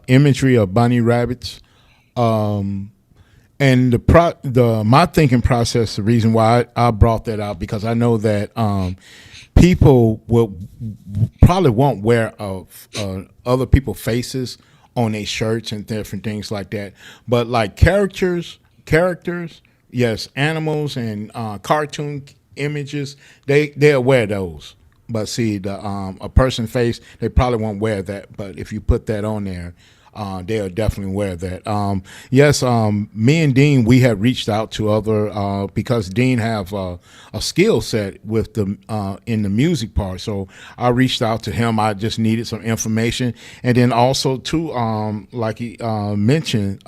imagery of bunny rabbits. And my thinking process, the reason why I brought that out, because I know that people will probably won't wear other people's faces on their shirts and different things like that. But like characters, yes, animals and cartoon images, they'll wear those. But see, the a person face, they probably won't wear that. But if you put that on there, they'll definitely wear that. Yes, me and Dean, we have reached out to other because Dean have a skill set with the in the music part. So I reached out to him. I just needed some information, and then also too, like he mentioned.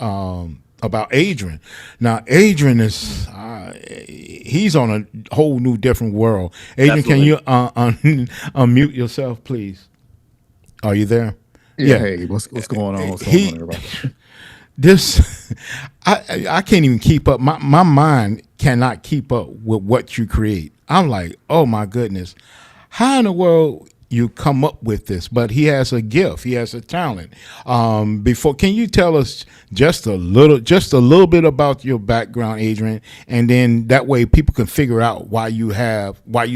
About Adrian. Now, Adrian is he's on a whole new different world. Adrian, Definitely. Can you unmute yourself, please? Are you there? Yeah. Hey, what's going on? What's going on, everybody? This, I can't even keep up. My mind cannot keep up with what you create. I'm like, oh my goodness, how in the world you come up with this? But he has a gift. He has a talent. Can you tell us just a little bit about your background, Adrian, and then that way people can figure out why you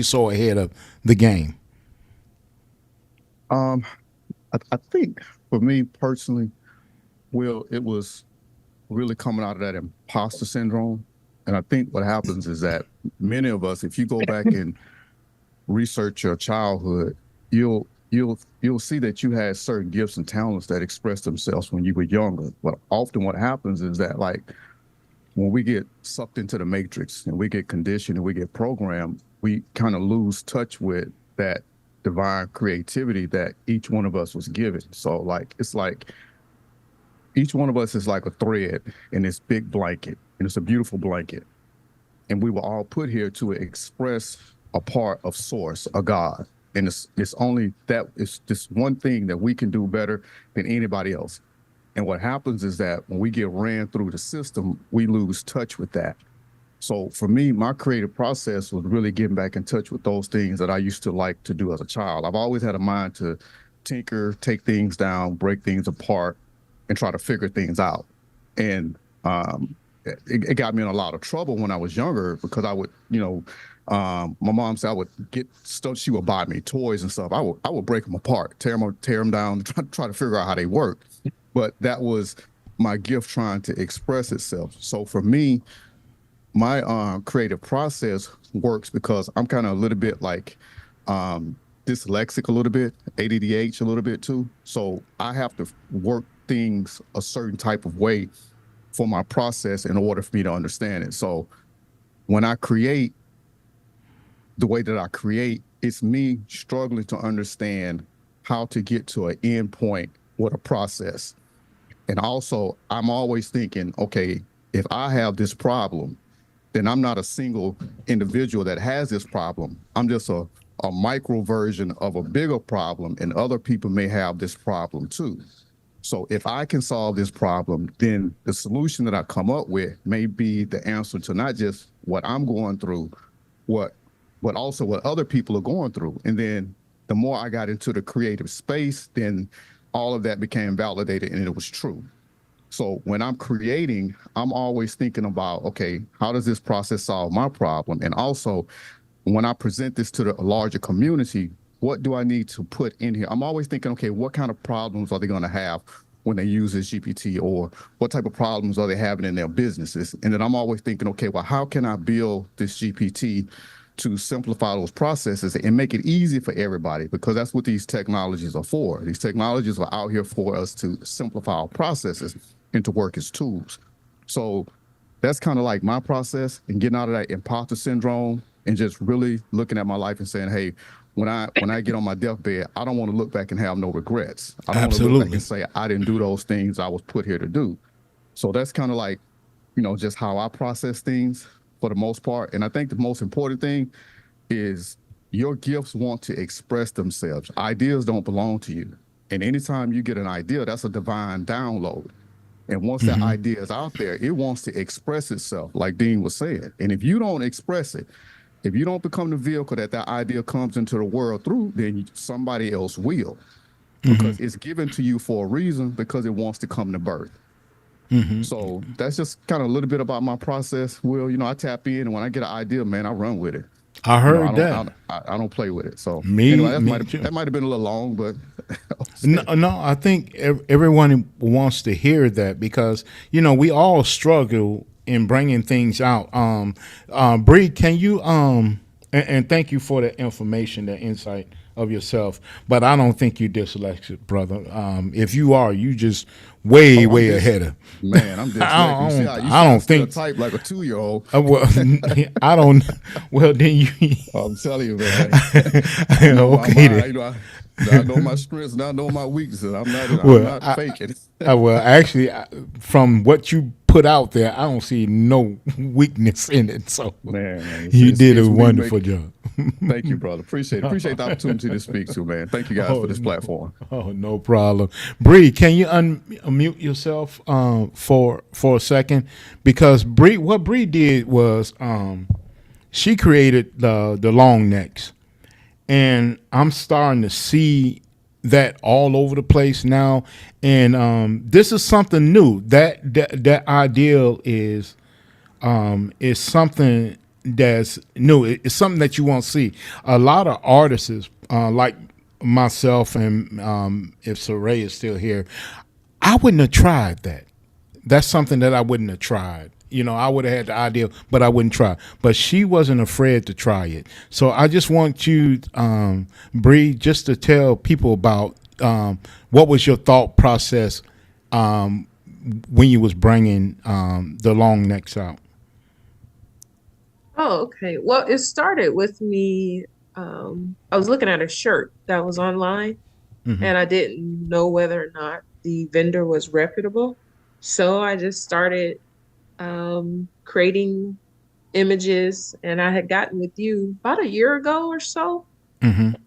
so ahead of the game. I think for me personally, Will, it was really coming out of that imposter syndrome. And I think what happens is that many of us, if you go back and research your childhood, you'll see that you had certain gifts and talents that expressed themselves when you were younger. But often what happens is that, like, when we get sucked into the matrix and we get conditioned and we get programmed, we kind of lose touch with that divine creativity that each one of us was given. So like, it's like each one of us is like a thread in this big blanket, and it's a beautiful blanket. And we were all put here to express a part of source, a God. And it's only that, it's this one thing that we can do better than anybody else. And what happens is that when we get ran through the system, we lose touch with that. So for me, my creative process was really getting back in touch with those things that I used to like to do as a child. I've always had a mind to tinker, take things down, break things apart, and try to figure things out. And it got me in a lot of trouble when I was younger, because I would, my mom said I would get stuff. She would buy me toys and stuff. I would break them apart, tear them down, try to figure out how they work. But that was my gift trying to express itself. So for me, my creative process works because I'm kind of a little bit like dyslexic a little bit, ADDH a little bit too. So I have to work things a certain type of way for my process in order for me to understand it. So when I create, the way that I create, it's me struggling to understand how to get to an end point with a process. And also, I'm always thinking, okay, if I have this problem, then I'm not a single individual that has this problem. I'm just a micro version of a bigger problem, and other people may have this problem too. So if I can solve this problem, then the solution that I come up with may be the answer to not just what I'm going through, but also what other people are going through. And then the more I got into the creative space, then all of that became validated and it was true. So when I'm creating, I'm always thinking about, okay, how does this process solve my problem? And also, when I present this to the larger community, what do I need to put in here? I'm always thinking, okay, what kind of problems are they going to have? when they use this GPT, or what type of problems are they having in their businesses. And then I'm always thinking, okay, well, how can I build this GPT to simplify those processes and make it easy for everybody? Because that's what these technologies are for. These technologies are out here for us to simplify our processes and to work as tools. So that's kind of like my process, and getting out of that imposter syndrome and just really looking at my life and saying, hey, when I get on my deathbed, I don't want to look back and have no regrets. I don't want to look back and say I didn't do those things I was put here to do. So that's kind of like, just how I process things for the most part. And I think the most important thing is your gifts want to express themselves. Ideas don't belong to you. And anytime you get an idea, that's a divine download. And once that idea is out there, it wants to express itself, like Dean was saying. And if you don't express it, if you don't become the vehicle that idea comes into the world through, then somebody else will. Because it's given to you for a reason, because it wants to come to birth. So that's just kind of a little bit about my process. Will, I tap in, and when I get an idea, man, I run with it. I heard that. I don't play with it. So me, anyway, that might have been a little long, but no, I think everyone wants to hear that, because we all struggle in bringing things out. Bree, can you and thank you for the information, the insight of yourself. But I don't think you're dyslexic, brother. If you are, you just way ahead of. Man, I'm dyslexic. I don't think type like a 2-year-old. Well, I don't. Well, then you. I'm telling you, man. Okay. Then. I know my strengths and I know my weaknesses. I'm not faking. Well, actually, from what you put out there, I don't see no weakness in it. So, man, you did a wonderful job. Thank you, brother. Appreciate the opportunity to speak to, man. Thank you guys for this platform. Oh, no problem. Bree, can you unmute yourself for a second? Because what Bree did was she created the long necks. And I'm starting to see that all over the place now. And this is something new. That ideal is something that's new. It's something that you won't see. A lot of artists, like myself, and if Saray is still here, I wouldn't have tried that. That's something that I wouldn't have tried. I would have had the idea, but I wouldn't try. But she wasn't afraid to try it. So I just want you, Bree, just to tell people about what was your thought process when you was bringing the long necks out. Oh, okay. Well, it started with me. I was looking at a shirt that was online, and I didn't know whether or not the vendor was reputable. So I just started creating images, and I had gotten with you about a year ago or so, and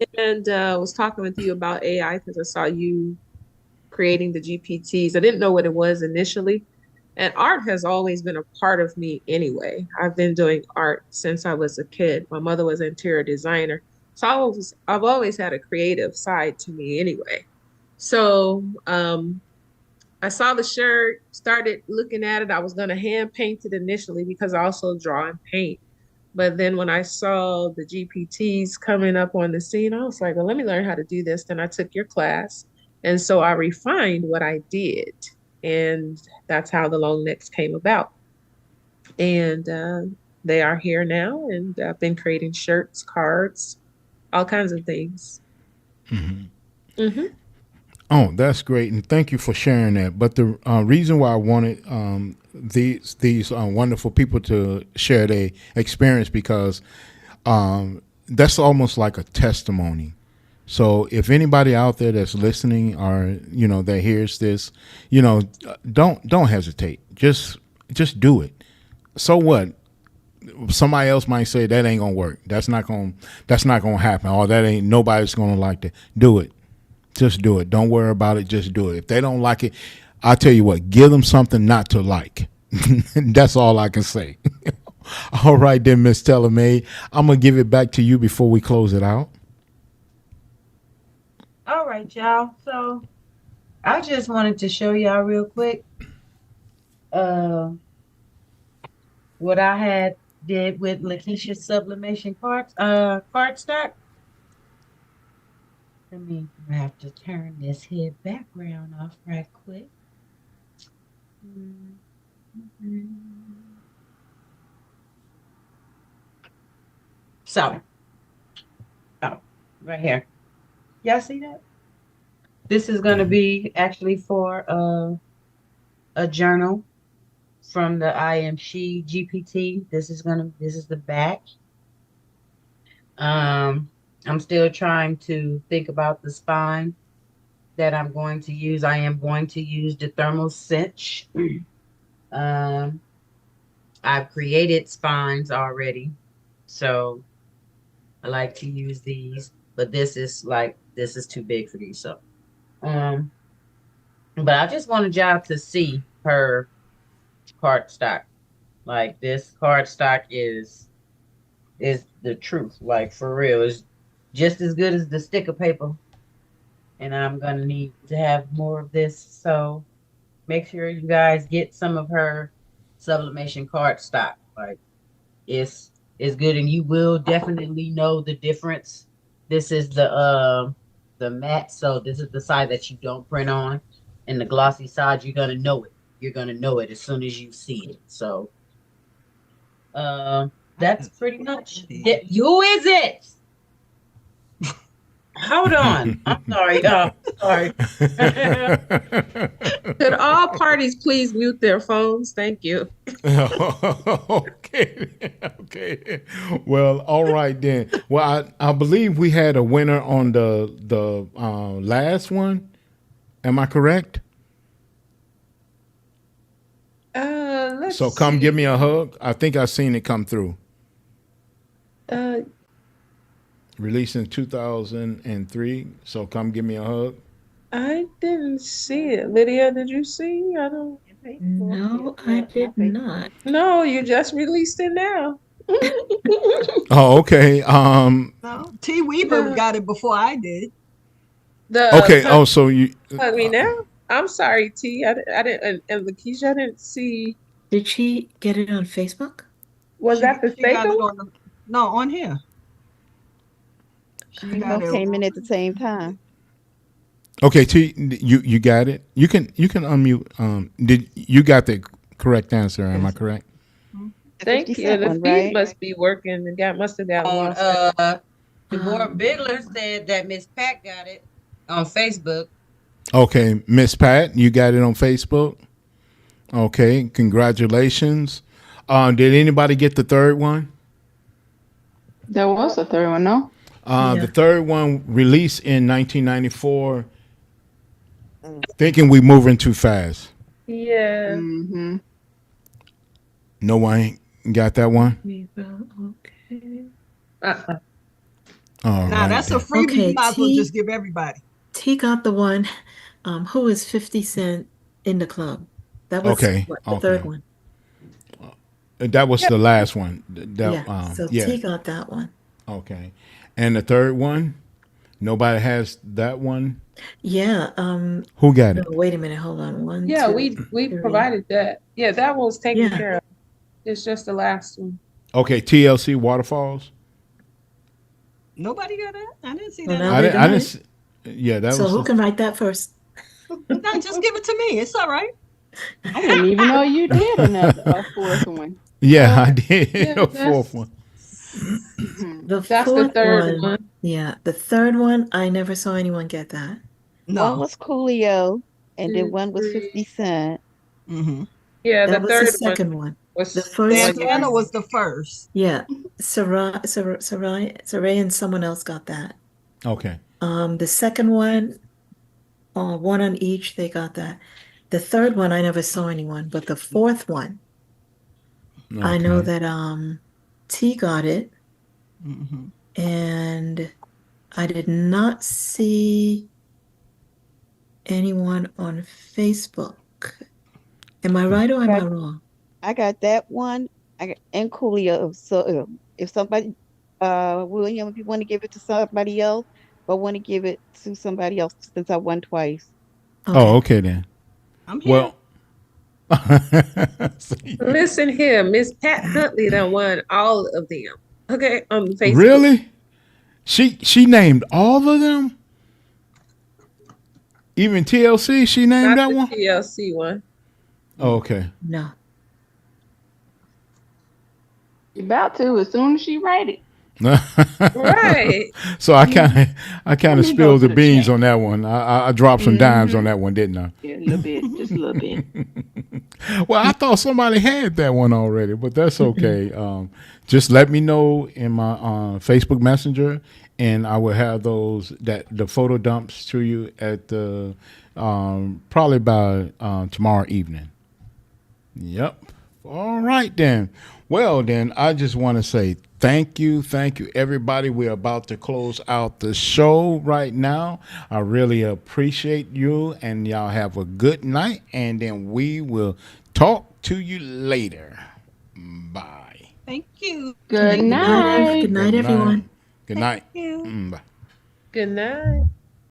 was talking with you about AI because I saw you creating the GPTs. I didn't know what it was initially, and art has always been a part of me anyway. I've been doing art since I was a kid. My mother was an interior designer, so I've always had a creative side to me anyway. So I saw the shirt, started looking at it. I was going to hand paint it initially because I also draw and paint. But then when I saw the GPTs coming up on the scene, I was like, well, let me learn how to do this. Then I took your class. And so I refined what I did. And that's how the long necks came about. And they are here now. And I've been creating shirts, cards, all kinds of things. Oh, that's great, and thank you for sharing that. But the reason why I wanted these wonderful people to share their experience, because that's almost like a testimony. So if anybody out there that's listening, or that hears this, don't hesitate. Just do it. So what? Somebody else might say that ain't gonna work. That's not gonna happen. Or that ain't nobody's gonna like that. Do it. Just do it. Don't worry about it. Just do it. If they don't like it, I'll tell you what, give them something not to like. That's all I can say. All right, then, Miss Tellermaid, I'm going to give it back to you before we close it out. All right, y'all. So I just wanted to show y'all real quick what I did with Lakeisha's sublimation card stock. I'm gonna have to turn this here background off right quick. So, oh, right here. Y'all see that? This is gonna be actually for a journal from the I Am She GPT. This is the back. Um, I'm still trying to think about the spine that I'm going to use. I am going to use the thermal cinch. Um, I've created spines already, so I like to use these, but this is too big for these. So, um, but I just wanted y'all to see her cardstock. Like this cardstock is the truth. Like for real, it's just as good as the sticker paper. And I'm gonna need to have more of this. So make sure you guys get some of her sublimation cardstock. Like it's good, and you will definitely know the difference. This is the matte, so this is the side that you don't print on, and the glossy side you're gonna know it. You're gonna know it as soon as you see it. So that's pretty much it. Who is it? Hold on. I'm sorry. Sorry. Could all parties please mute their phones? Thank you. Okay. Okay. Well, all right then. Well, I believe we had a winner on the last one. Am I correct? Let's So come see. give me a hug. I think I've seen it come through. Released in 2003. So come give me a hug. I didn't see it. Lydia, did you see? I don't. No, I did not. No, you just released it now. Oh, okay. No, T Weaver got it before I did. Okay. Oh, so you hug me now? I'm sorry, T. I didn't. And Lakeisha, I didn't see. Did she get it on Facebook? Was that the She got second it one? on no, on here. We both came in at the same time. Okay, T, you got it. You can unmute. Did you got the correct answer? Am I correct? Thank you. The one, feed right? must be working. The guy must have got On lost. Deborah Bigler said that Miss Pat got it on Facebook. Okay, Miss Pat, you got it on Facebook. Okay, congratulations. Did anybody get the third one? There was a third one, no? The third one released in 1994. Thinking we moving too fast. Yeah. Mm-hmm. No one got that one. Okay. All Nah, right. that's a freebie. Okay, You might as well T- just give everybody. T got the one. Who is 50 Cent in the club? That was Okay, what, the okay. third one. That was the last one. So T got that one. Okay, and the third one, nobody has that one. Yeah. Who got No, it? wait a minute. Hold on. One, Yeah, two, we three. provided that. Yeah, that one was taken Yeah. care of. It's just the last one. Okay, TLC Waterfalls. Nobody got that? I didn't see Well, that. now I they didn't. got it. See, yeah, that So was. who can write that first? No, just give it to me. It's all right. I didn't even know you did a fourth one. Yeah, I did. Yeah, a fourth one. The That's fourth the third one. Yeah, the third one. I never saw anyone get that. No. One was Coolio, and then Two, one was three. 50 Cent. Mm-hmm. Yeah, That the was third the second one. was The first Santana one. was the first. Yeah, Sarai, and someone else got that. Okay. The second one, one on each, they got that. The third one, I never saw anyone, but the fourth one, I know Okay. that T got it, Mm-hmm. and I did not see anyone on Facebook. Am I right or am I wrong? I got that one. And Coolio. So if somebody, William, if you want to give it to somebody else, but want to give it to somebody else since I won twice. Oh, okay then. I'm here. Well, Listen here, Miss Pat Huntley done won all of them. Okay, on Facebook. really? She named all of them? Even TLC, she named Not that the one? TLC one. Oh, okay. No. About to as soon as she write it. Right. So I kind Let of me go spilled to the the beans chat. on that one. I dropped some dimes on that one, didn't I? Yeah, a little bit, just a little bit. Well, I thought somebody had that one already, but that's okay. Just let me know in my Facebook Messenger, and I will have the photo dumps to you at the probably by tomorrow evening. Yep. All right then. Well then, I just want to say thank you, everybody. We're about to close out the show right now. I really appreciate you, and y'all have a good night. And then we will talk to you later. Bye. Thank you. Good Good night. night. Good night, everyone. Good night. Thank you. Bye. Good night.